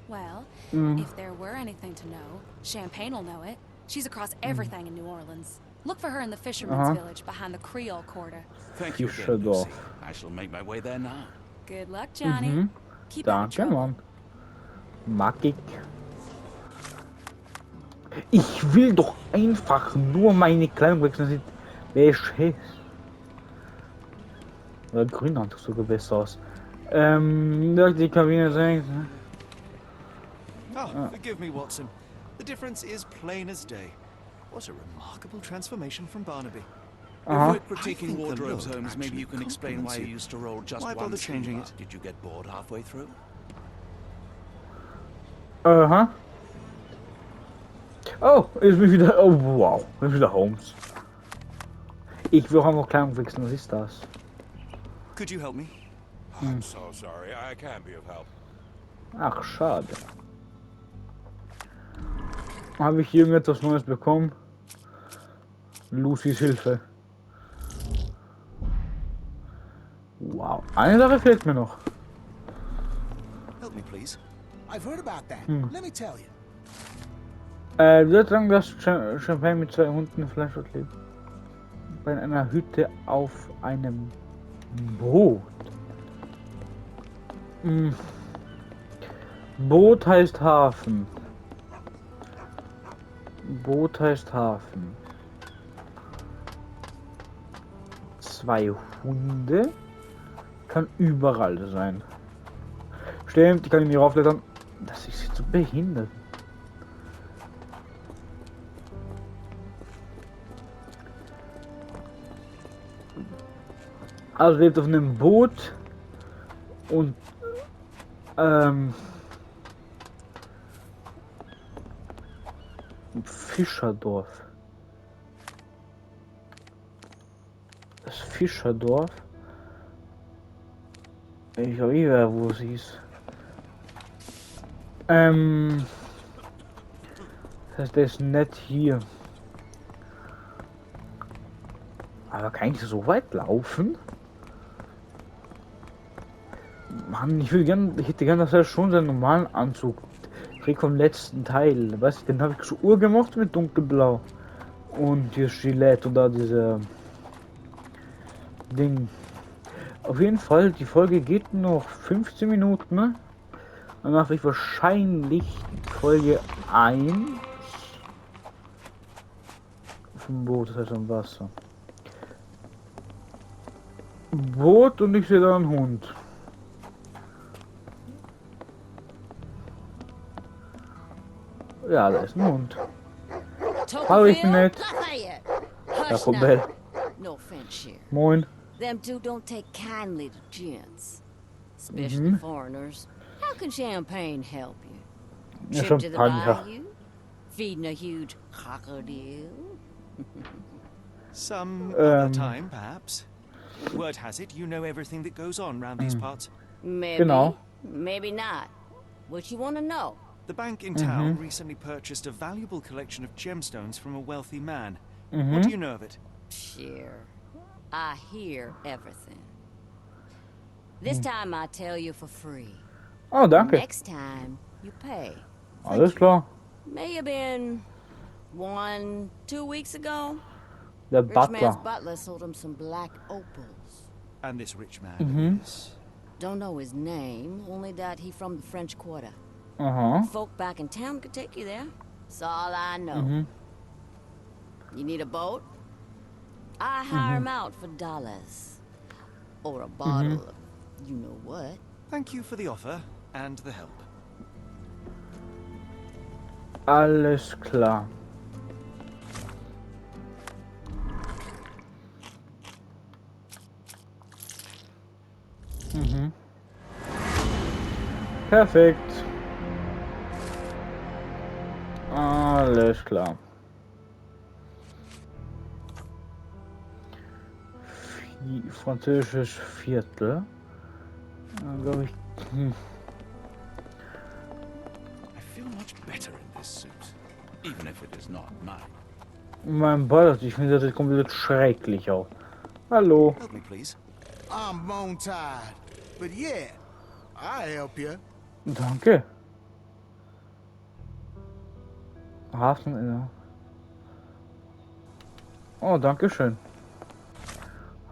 Speaker 11: Well, if there were anything to know, Champagne will know it. She's across everything in New Orleans. Look for her in the fisherman's village behind the Creole Quarter.
Speaker 3: Thank you again,
Speaker 1: Fischerdorf.
Speaker 3: Lucy. I shall make my way there now.
Speaker 11: Good luck, Johnny. Keep out of
Speaker 1: Danke,
Speaker 11: trouble.
Speaker 1: Mann. Mag ich. Ich will doch einfach nur meine Kleidung wechseln. Sieht bescheiß. Der grüne Anzug sogar besser aus. Die Kabine 6.
Speaker 7: Oh, forgive me, Watson. The difference is plain as day. What a remarkable transformation from Barnaby.
Speaker 3: If we're
Speaker 7: I
Speaker 3: critiquing
Speaker 7: think the
Speaker 3: wardrobes,
Speaker 7: look
Speaker 3: Holmes, maybe
Speaker 7: actually
Speaker 3: you can explain why
Speaker 7: compliments
Speaker 3: you
Speaker 7: you.
Speaker 3: used to roll just
Speaker 7: Why
Speaker 3: one
Speaker 7: bother changing
Speaker 3: sleeve
Speaker 7: it?
Speaker 3: up? Did you get bored halfway through?
Speaker 1: Oh, ist mich wieder. Oh, wow. Ist wieder Holmes. Ich will auch noch Kleidung wechseln. Was ist das?
Speaker 7: Could you help me?
Speaker 8: I'm so sorry. I can't be of help.
Speaker 1: Ach, schade. Habe ich irgendetwas Neues bekommen? Lucys Hilfe. Wow. Eine Sache fehlt mir noch.
Speaker 7: Help me, please.
Speaker 9: I've heard about that. Let me tell you.
Speaker 1: Wird sagen, dass Champagne mit 2 Hunden im Fleischwort lebt. Bei einer Hütte auf einem Boot. Boot heißt Hafen. Boot heißt Hafen. 2 Hunde. Kann überall sein. Stimmt, die kann ich nicht rauflettern. Das ist jetzt so behindert. Also lebt auf einem Boot und Fischerdorf. Das Fischerdorf. Ich weiß, wo es ist. Das heißt, der ist nicht hier. Aber kann ich so weit laufen? Mann, ich hätte gern, dass er schon seinen normalen Anzug trägt vom letzten Teil. Weißt du, den habe ich so urgemacht mit dunkelblau. Und hier Gillette und da diese Ding. Auf jeden Fall, die Folge geht noch 15 Minuten, ne? Danach will ich wahrscheinlich Folge 1 vom Boot, das heißt am Wasser. Boot und ich sehe da einen Hund. Ja, da ist ein Hund. Hallo, ich bin nett.
Speaker 13: Hush now.
Speaker 1: Bell.
Speaker 13: No offense here.
Speaker 1: Moin.
Speaker 13: Them two don't take kindly to gents, especially foreigners. How can champagne help you?
Speaker 1: Ja,
Speaker 13: Trip to the
Speaker 1: Champagner.
Speaker 13: bayou? Feeding a huge crocodile?
Speaker 7: Some other time, perhaps. Word has it, you know everything that goes on round these parts.
Speaker 13: Maybe.
Speaker 1: Genau.
Speaker 13: Maybe not. What you want to know?
Speaker 7: The bank in town recently purchased a valuable collection of gemstones from a wealthy man. What do you know of it?
Speaker 13: Sure. I hear everything. This time I tell you for free.
Speaker 1: Oh, danke.
Speaker 13: Next time you pay.
Speaker 1: Alles klar.
Speaker 13: May have been 2 weeks ago.
Speaker 1: Der
Speaker 13: Rich man's
Speaker 1: Butler.
Speaker 13: butler sold him some black opals.
Speaker 7: And this rich man is...
Speaker 13: Don't know his name, only that he from the French Quarter.
Speaker 1: Aha.
Speaker 13: Folk back in town could take you there. That's all I know. You need a boat? I hire him out for dollars. Or a bottle of you know what.
Speaker 7: Thank you for the offer and the help.
Speaker 1: Alles klar. Perfekt. Alles klar. Französisches Viertel. Glaube ich.
Speaker 3: I feel much better in this suit, even if it is not mine.
Speaker 1: Mein Ball, ich finde das sieht komplett schrecklich aus. Hallo.
Speaker 7: Help me, please.
Speaker 9: I'm bone tired, but yeah, I'll help you.
Speaker 1: Danke. Hafen, ja. Oh, danke schön.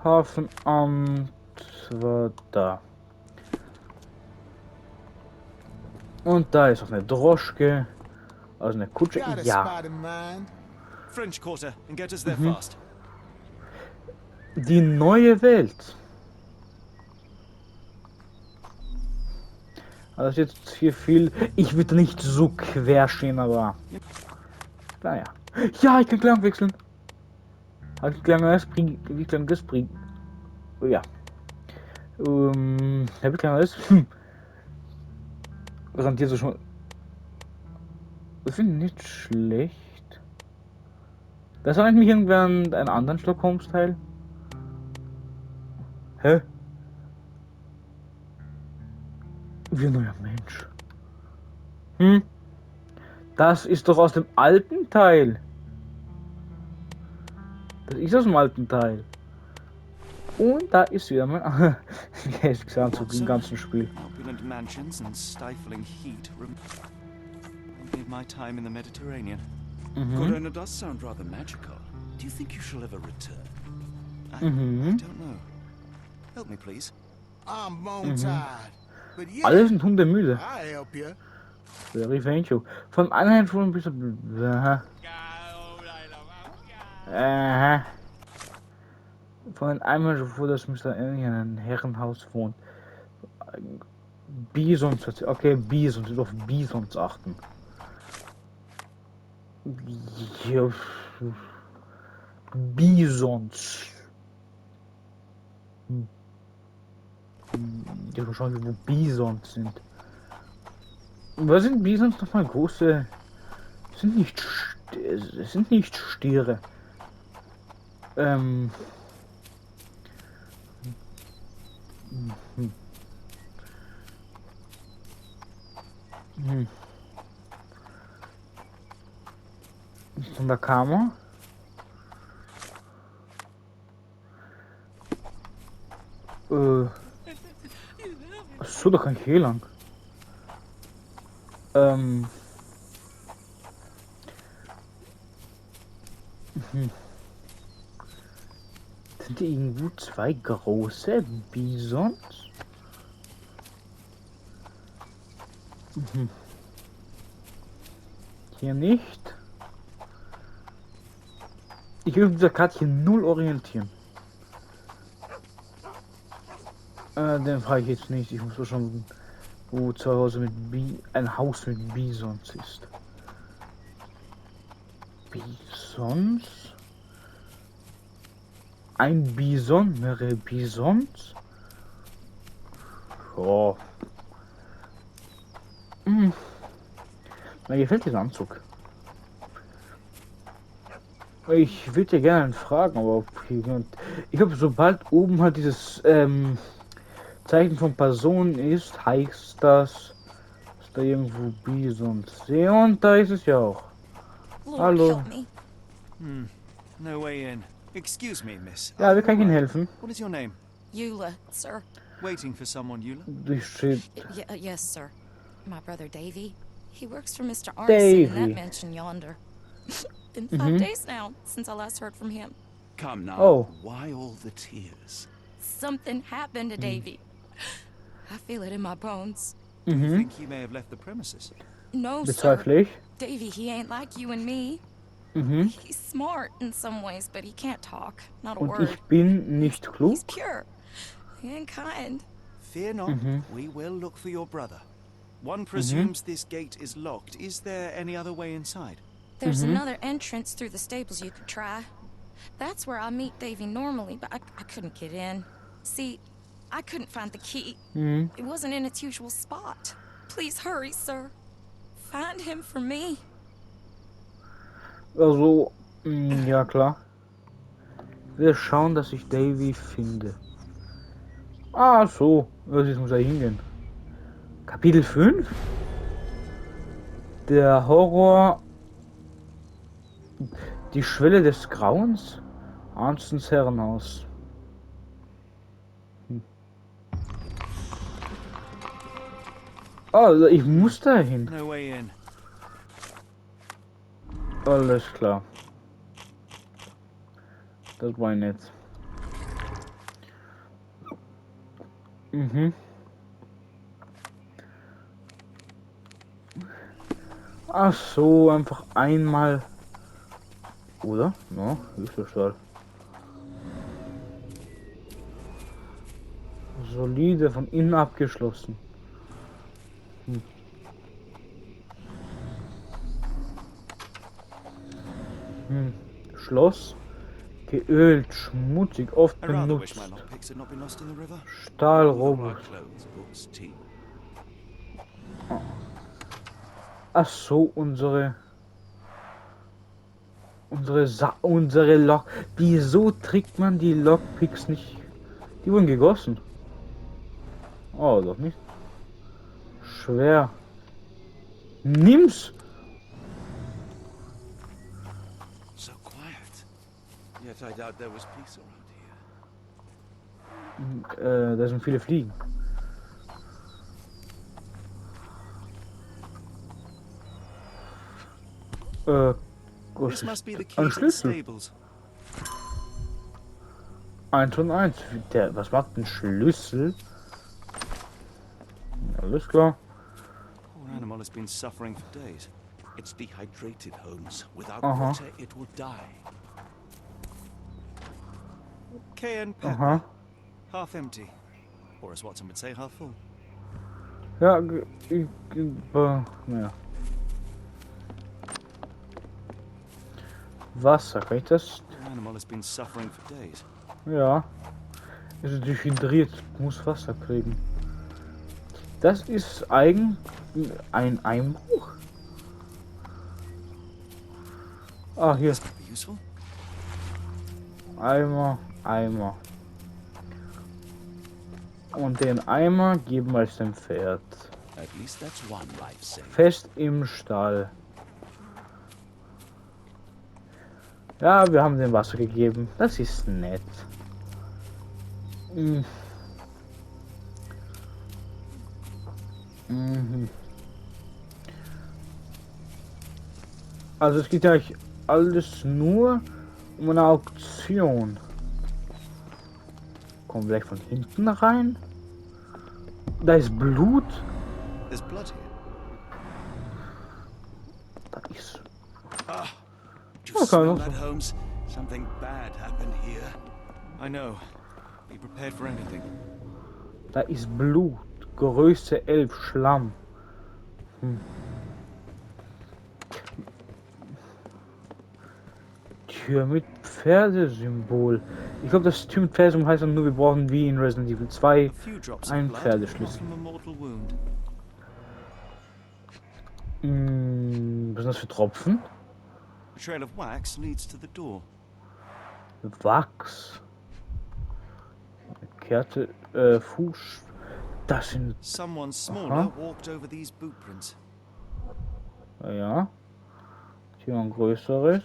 Speaker 1: Hafenamt war da. Und da ist auch eine Droschke. Also eine Kutsche.
Speaker 9: Got a
Speaker 1: Ja.
Speaker 9: spot in mind.
Speaker 7: French Quarter and get us there fast.
Speaker 1: Die neue Welt. Also jetzt hier viel. Ich würde nicht so quer stehen, aber. Naja. Ja, ich kann Klang wechseln. Hat Klang wie Klang das bringt. Oh ja. Habe ich Klang alles? Garantiert so schon. Das finde ich nicht schlecht. Das erinnert mich irgendwie an einen anderen Sherlock Holmes Teil. Hä? Wie ein neuer Mensch. Das ist doch aus dem alten Teil. Das ist aus dem alten Teil. Und da ist wieder mein Anzug im ganzen Spiel.
Speaker 7: Opulent mansions and stifling heat remind my time in the Mediterranean.
Speaker 3: Corona does sound rather magical. Do you think you shall ever return?
Speaker 7: I don't know. Help me, please.
Speaker 9: I'm bone tired, but yeah,
Speaker 1: Alle sind hundemüde.
Speaker 9: I'll help you.
Speaker 1: Der Revenge. Von einem schon bis. Aha. Aha. Von einmal bevor das Mr. in einem Herrenhaus wohnt. Bisons. Okay, Bisons. Auf Bisons achten. Ja. Bisons. Ich will schauen, wo Bisons sind. Was sind Bisons nochmal? Große. Sind nicht Stiere. Von der Kammer. So, da kann ich hier lang. Sind hier irgendwo zwei große Bisons? Mhm. Hier nicht. Ich will dieser Karte hier null orientieren. Den frage ich jetzt nicht. Ich muss doch schon, wo zu Hause mit ein Haus mit Bisons ist. Bisons? Ein Bison, mehrere Bisons? Oh. Mir gefällt dieser Anzug. Ich würde ja gerne fragen, aber ich glaube, sobald oben halt dieses Zeichen von Person ist, heißt das, dass da irgendwo Bisons sehe. Und da ist es ja auch.
Speaker 11: Lord,
Speaker 1: Hallo.
Speaker 11: help me.
Speaker 7: No way in. Excuse me, miss.
Speaker 1: Ja, wir können Ihnen helfen.
Speaker 7: What is your name?
Speaker 11: Eula, sir.
Speaker 7: Waiting for someone, Eula?
Speaker 11: Yes, sir. My brother Davy. He works for Mr. Arneson in that mansion yonder. Been 5 days now since I last heard from him.
Speaker 3: Come now.
Speaker 1: Oh.
Speaker 3: Why all the tears?
Speaker 11: Something happened to Davy. I feel it in my bones.
Speaker 7: Do you think he may have left the premises?
Speaker 11: No, sir.
Speaker 1: Bezweifle ich.
Speaker 11: Davy, he ain't like you and me. He's smart in some ways, but he can't talk. Not a
Speaker 1: Und
Speaker 11: word.
Speaker 1: ich bin nicht klug.
Speaker 11: He's pure and kind.
Speaker 7: Fear not. We will look for your brother. One presumes this gate is locked. Is there any other way inside?
Speaker 11: There's another entrance through the stables you could try. That's where I meet Davy normally, but I couldn't get in. See, I couldn't find the key. It wasn't in its usual spot. Please hurry, sir. Find him for me.
Speaker 1: Also, ja klar. Wir schauen, dass ich Davy finde. Ah, so. Jetzt muss er hingehen. Kapitel 5? Der Horror. Die Schwelle des Grauens? Arnstons Herrenhaus. Oh, ich muss da hin.
Speaker 7: No way in.
Speaker 1: Alles klar. Das war nett. Ach so, einfach einmal. Oder? No, Hilfeschall. Solide, von innen abgeschlossen. Schloss. Geölt, schmutzig, oft
Speaker 7: I rather wish
Speaker 1: benutzt.
Speaker 7: my lockpicks had not been lost in the river.
Speaker 1: Stahl,
Speaker 3: Our
Speaker 1: robust.
Speaker 3: clothes, books, tea.
Speaker 1: Ach so, unsere Lock. Wieso trägt man die Lockpicks nicht? Die wurden gegossen. Oh, doch nicht. Schwer. Nimm's!
Speaker 3: So quiet. Yet I doubt there was peace around here.
Speaker 1: Da sind viele Fliegen.
Speaker 7: This must be the key
Speaker 1: Ein
Speaker 7: to the
Speaker 1: Schlüssel.
Speaker 7: stables.
Speaker 1: 1 und 1. Was macht ein Schlüssel? Alles klar.
Speaker 7: Poor animal has been suffering for days.
Speaker 3: It's dehydrated, Holmes. Without
Speaker 1: Uh-huh.
Speaker 3: water, it will die.
Speaker 7: Cayenne pepper. Half empty. Or as Watson would say, half full.
Speaker 1: Ja, ja. Wasser, kann ich das?
Speaker 7: The animal has been suffering for days.
Speaker 1: Ja. Ist dehydriert, muss Wasser kriegen. Das ist ein Einbruch. Ah, hier.
Speaker 7: This could be useful.
Speaker 1: Eimer. Und den Eimer geben wir dem Pferd.
Speaker 3: At least that's one life saved.
Speaker 1: Fest im Stall. Ja, wir haben dem Wasser gegeben. Das ist nett. Also es geht ja alles nur um eine Auktion. Kommen wir gleich von hinten rein? Da ist Blut.
Speaker 7: There's blood here.
Speaker 1: Da ist...
Speaker 3: Do you smell that, Holmes? Something bad happened here.
Speaker 7: I know. Be prepared for anything.
Speaker 1: Da ist Blut. Größe 11 Schlamm. Tür mit Pferdesymbol. Ich glaube, das Tür mit Pferdesymbol heißt nur, wir brauchen wie in Resident Evil 2 einen Pferdeschlüssel. Was sind das für Tropfen?
Speaker 7: A trail of wax leads to the door.
Speaker 1: Wachs. Kerte, Fuß. Das sind...
Speaker 7: Someone smaller walked over these boot prints.
Speaker 1: Ja. Hier ein größeres.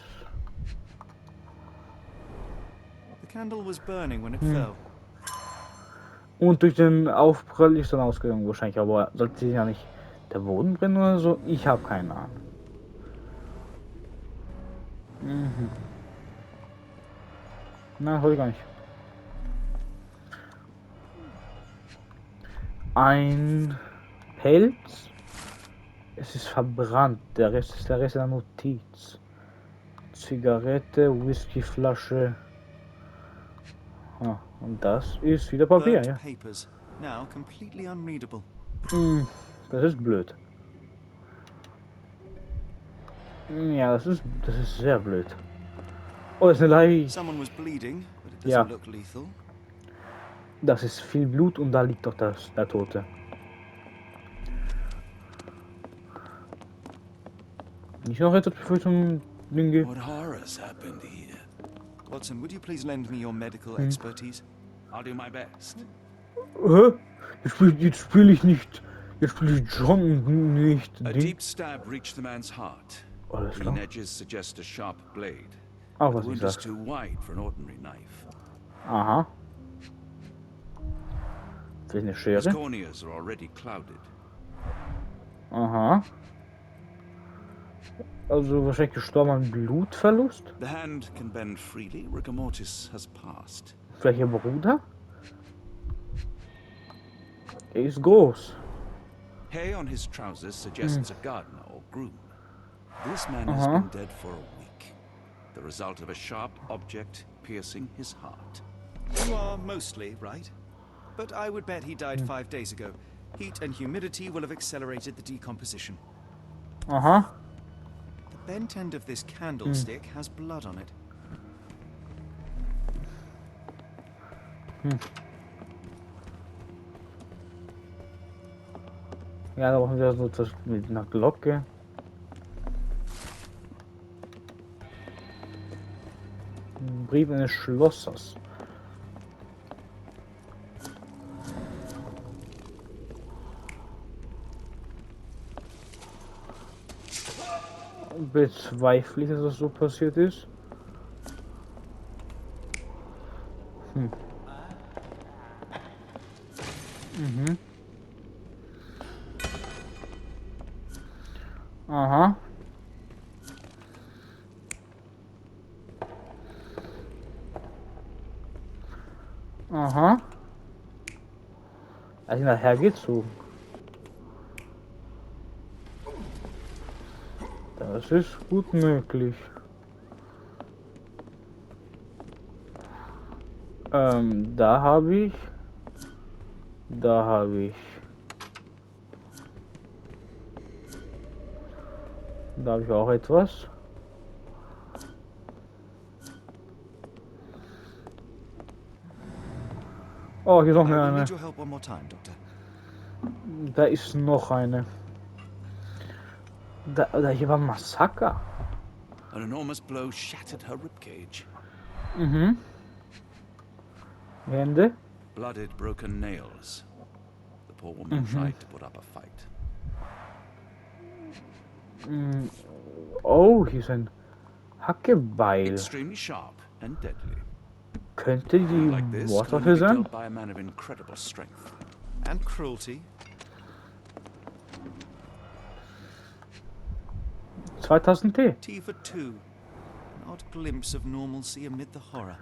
Speaker 7: The candle was burning when it fell.
Speaker 1: Und durch den Aufprall ist dann ausgegangen wahrscheinlich, aber sollte ja nicht der Boden brennen oder so? Ich habe keine Ahnung. Nein, heute gar nicht. Ein Pelz. Es ist verbrannt. Der Rest ist der Rest der Notiz. Zigarette, Whiskyflasche. Ah, und das ist wieder Papier, ja.
Speaker 7: Papers, now completely unreadable.
Speaker 1: Das ist blöd. Ja, das ist sehr blöd. Oh, das ist eine Leiche.
Speaker 7: Someone was bleeding, but it doesn't
Speaker 1: Ja.
Speaker 7: look lethal.
Speaker 1: Das ist viel Blut und da liegt doch der Tote. Nicht noch etwas, bevor ich zum Ding gehe?
Speaker 3: What horrors happened here?
Speaker 7: Watson, would you please lend me your medical expertise?
Speaker 3: I'll do my best.
Speaker 1: Hä? Jetzt spiele ich nicht. Jetzt spiele ich John nicht.
Speaker 3: A
Speaker 1: Ding.
Speaker 3: deep stab reached the man's heart.
Speaker 1: Alles
Speaker 3: Green
Speaker 1: klar.
Speaker 3: edges suggest a sharp blade.
Speaker 1: Ah,
Speaker 3: The
Speaker 1: was ich
Speaker 3: wound is
Speaker 1: sag.
Speaker 3: too wide for an ordinary knife.
Speaker 1: Aha. Das ist eine
Speaker 3: His
Speaker 1: Schere.
Speaker 3: corneas are already clouded.
Speaker 1: Aha. Also wahrscheinlich gestorben an Blutverlust.
Speaker 3: The hand can bend freely. Rigor mortis has passed.
Speaker 1: Vielleicht ihr Bruder? Er ist groß.
Speaker 3: Hay on his trousers suggests a gardener or groom. This man has been dead for a week. The result of a sharp object piercing his heart.
Speaker 7: You are mostly right. But I would bet he died 5 days ago. Heat and humidity will have accelerated the decomposition.
Speaker 1: Aha.
Speaker 7: The bent end of this candlestick has blood on it.
Speaker 1: Ja, da brauchen wir so etwas mit einer Glocke. Ein Brief eines Schlossers. Bezweifle ich, dass das so passiert ist. Aha. Aha. Also nachher gezogen. Das ist gut möglich. Da habe ich. Da habe ich. Da habe ich auch etwas. Oh, hier ist noch
Speaker 7: I will
Speaker 1: eine.
Speaker 7: need your help one more time, Doctor.
Speaker 1: Da ist noch eine. Da hier war ein Massaker.
Speaker 3: An enormous blow shattered her ribcage.
Speaker 1: Hände.
Speaker 3: Blooded, broken nails. The poor woman tried to put up a fight.
Speaker 1: Oh, hier ist ein Hackebeil.
Speaker 3: Extremely sharp and deadly.
Speaker 1: Könnte die
Speaker 3: Like this,
Speaker 1: Mordwaffe
Speaker 3: can only be
Speaker 1: sein?
Speaker 3: dealt by a man of incredible strength.
Speaker 7: And cruelty.
Speaker 1: 2000 T.
Speaker 7: Tea for two. An odd glimpse of normalcy amid the horror.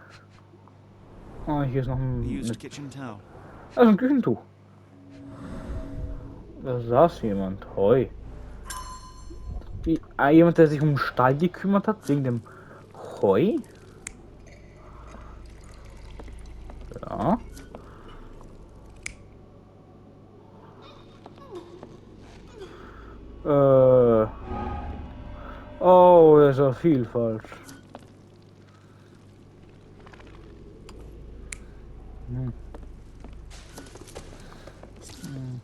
Speaker 1: Oh, hier ist noch
Speaker 7: A
Speaker 1: ein...
Speaker 7: used kitchen towel.
Speaker 1: Also ein Küchentuch. Da saß jemand. Hoi. Jemand, der sich um den Stall gekümmert hat, wegen dem Heu. Ja. Oh, das ist ja viel falsch. Hm. Hm.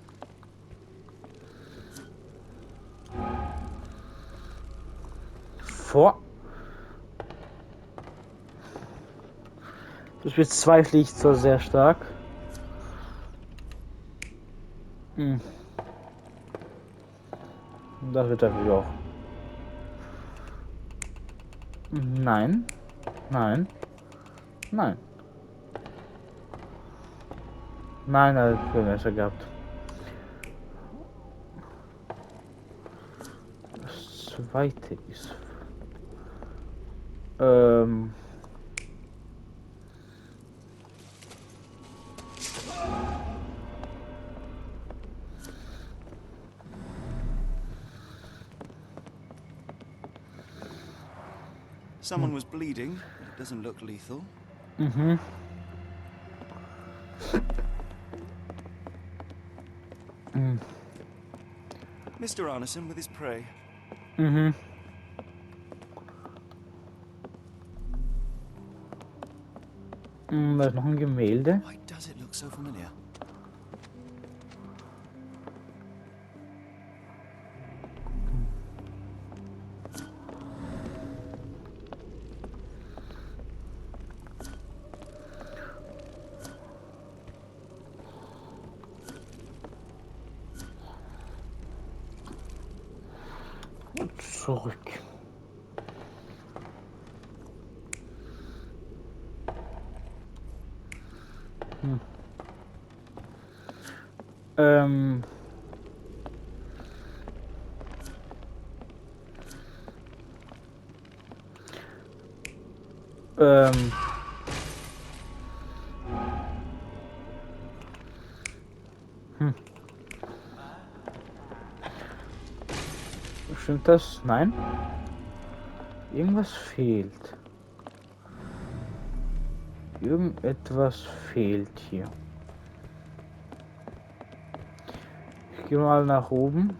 Speaker 1: Vor. Das bezweifle ich zwar sehr stark. Hm. Das wird natürlich auch. Nein. Nein. Nein. Nein, er hat kein Messer gehabt. Das zweite ist.
Speaker 7: Someone was bleeding, but it doesn't look lethal.
Speaker 1: Mhm.
Speaker 7: Mr. Arneson with his prey.
Speaker 1: Mhm. Da ist noch ein Gemälde.
Speaker 7: Why does it look so familiar?
Speaker 1: Zurück. Hm. Ähm. Ähm. Hm. Stimmt das? Nein? Irgendwas fehlt. Irgendetwas fehlt hier. Ich gehe mal nach oben.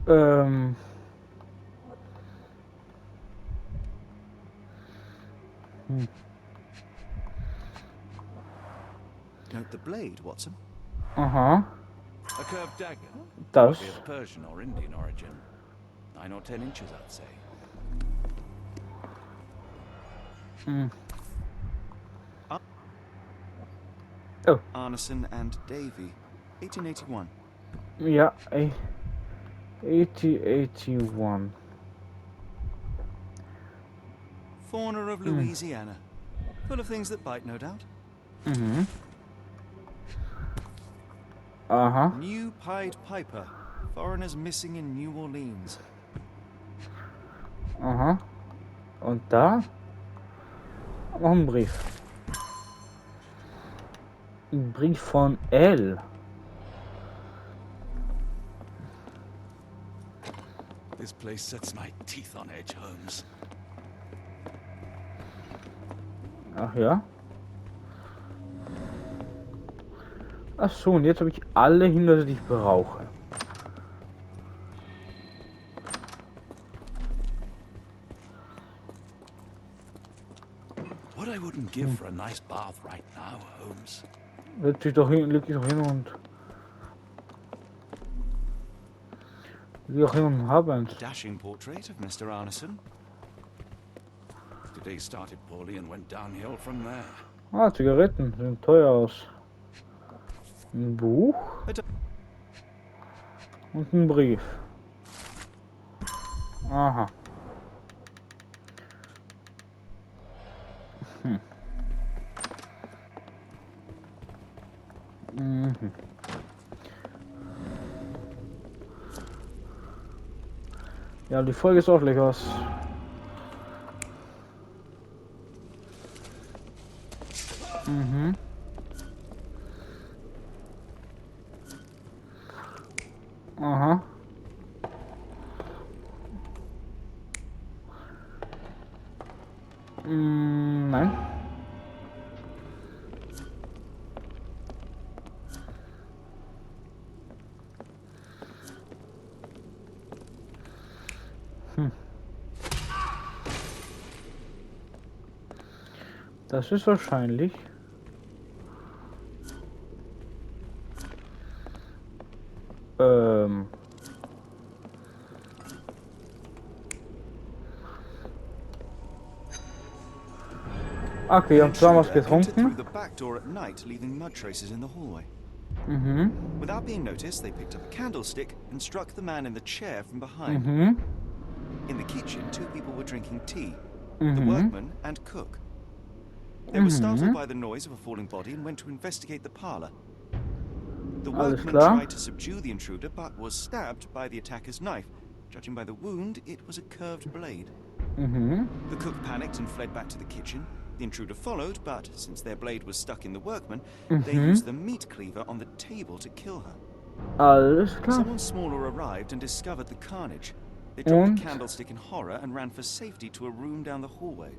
Speaker 1: Ähm. Hm.
Speaker 7: Note the blade, Watson.
Speaker 1: Aha.
Speaker 3: A curved dagger.
Speaker 1: Das.
Speaker 3: Probably of Persian or Indian origin. 9 or 10 inches, I'd say.
Speaker 1: Hm. Oh.
Speaker 7: Arneson and Davy, 1881.
Speaker 1: Ja, 8081.
Speaker 7: Fauna of Louisiana. Full of things that bite, no doubt.
Speaker 1: Mhm. Aha.
Speaker 7: New Pied Piper. Foreigners missing in New Orleans.
Speaker 1: Aha. Und da? Noch ein Brief. Ein Brief von L.
Speaker 3: This place sets my teeth on edge, Holmes.
Speaker 1: Ach ja. Ach so, und jetzt habe ich alle Hinweise, die ich brauche.
Speaker 3: What I wouldn't give for a nice bath right now, Holmes.
Speaker 1: Leg dich doch hin und... Geh doch hin und hab eins.
Speaker 7: Dashing portrait of Mr. Arneson.
Speaker 3: Today started poorly and went downhill from there.
Speaker 1: Ah, Zigaretten sehen teuer aus. Ein Buch. Und ein Brief. Aha. Mhm. Ja, die Folge ist ordentlich was. Mhm. Aha. Nein. Das ist wahrscheinlich. Okay, wir haben zweimal was getrunken.
Speaker 7: The back door at night, leaving mud traces in the hallway.
Speaker 1: Mhm.
Speaker 7: Without being noticed, they picked up a candlestick and struck the man in the chair from behind.
Speaker 1: Mhm.
Speaker 7: In the kitchen, 2 people were drinking tea, the
Speaker 1: Mhm.
Speaker 7: workman and cook. They were startled by the noise of a falling body and went to investigate the parlor. The
Speaker 1: Alles
Speaker 7: workman
Speaker 1: klar.
Speaker 7: tried to subdue the intruder but was stabbed by the attacker's knife. Judging by the wound, it was a curved blade.
Speaker 1: Mhm.
Speaker 7: The cook panicked and fled back to the kitchen. The intruder followed, but since their blade was stuck in the workman, they used the meat cleaver on the table to kill her.
Speaker 1: Alles klar.
Speaker 7: Someone smaller arrived and discovered the carnage. They dropped
Speaker 1: Und?
Speaker 7: the candlestick in horror and ran for safety to a room down the hallway.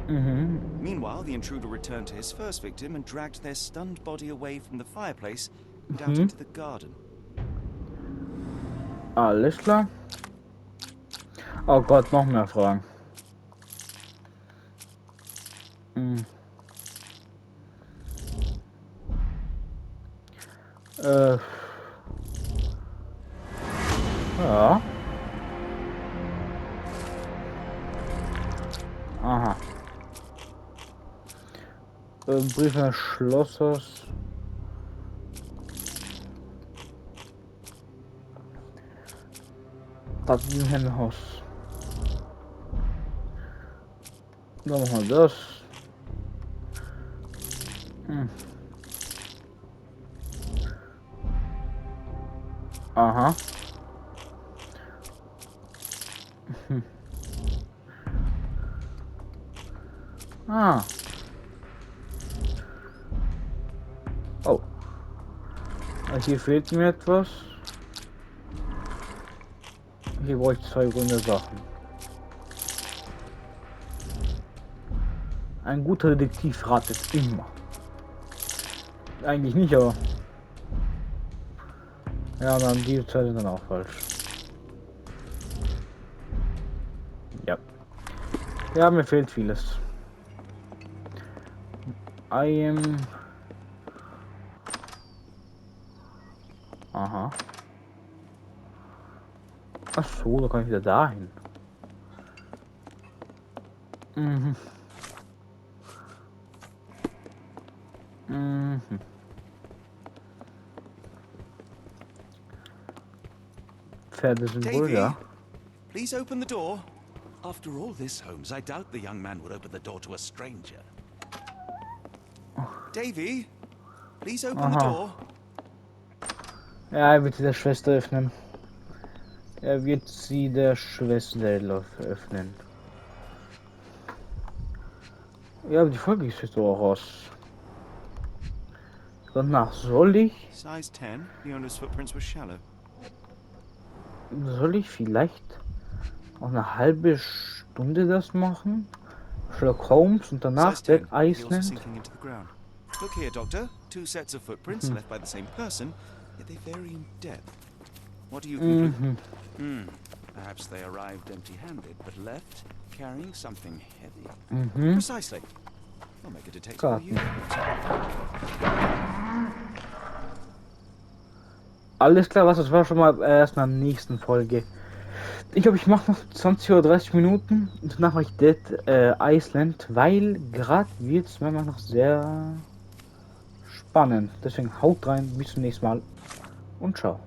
Speaker 1: Mhm.
Speaker 7: Meanwhile, the intruder returned to his first victim and dragged their stunned body away from the fireplace and out into the garden.
Speaker 1: Alles klar. Oh Gott, noch mehr Fragen. Hm. Ja. Aha. Brief eines Schlossers. Das ist ein Herrenhaus. Dann machen wir das. Hm. Aha. Hm. Ah. Oh. Hier fehlt mir etwas. Hier brauche ich 2 grüne Sachen. Ein guter Detektiv ratet immer. Eigentlich nicht, aber... Ja, dann die zwei sind dann auch falsch. Ja. Ja, mir fehlt vieles. Aha. Ach so, da kann ich wieder dahin. Mhm. Mhm. Pferdesymbol, ja.
Speaker 7: Please open the door.
Speaker 3: After all this, Holmes, I doubt the young man would open the door to a stranger.
Speaker 7: Davy, please open the door.
Speaker 1: Ja, er wird sie der Schwester öffnen. Er wird sie der Schwester öffnen. Ja, aber die Folge ist jetzt auch raus. Danach soll ich...
Speaker 7: Size 10, the owner's footprints were shallow.
Speaker 1: Soll ich vielleicht auch eine halbe Stunde das machen? Sherlock Holmes und danach
Speaker 7: Size 10,
Speaker 1: Dead
Speaker 7: heels are
Speaker 1: Iceland.
Speaker 7: sinking into the ground. Look here, Doctor. 2 sets of footprints left by the same person, yet they vary in depth. What do you conclude?
Speaker 3: Perhaps they arrived empty-handed, but left carrying something heavy.
Speaker 7: Precisely. I'll make a detective unit.
Speaker 1: Alles klar, was das war schon mal erst in der nächsten Folge. Ich glaube, ich mache noch 20 oder 30 Minuten und danach mache ich Dead Iceland, weil gerade wird es mir noch sehr spannend. Deswegen haut rein, bis zum nächsten Mal und ciao.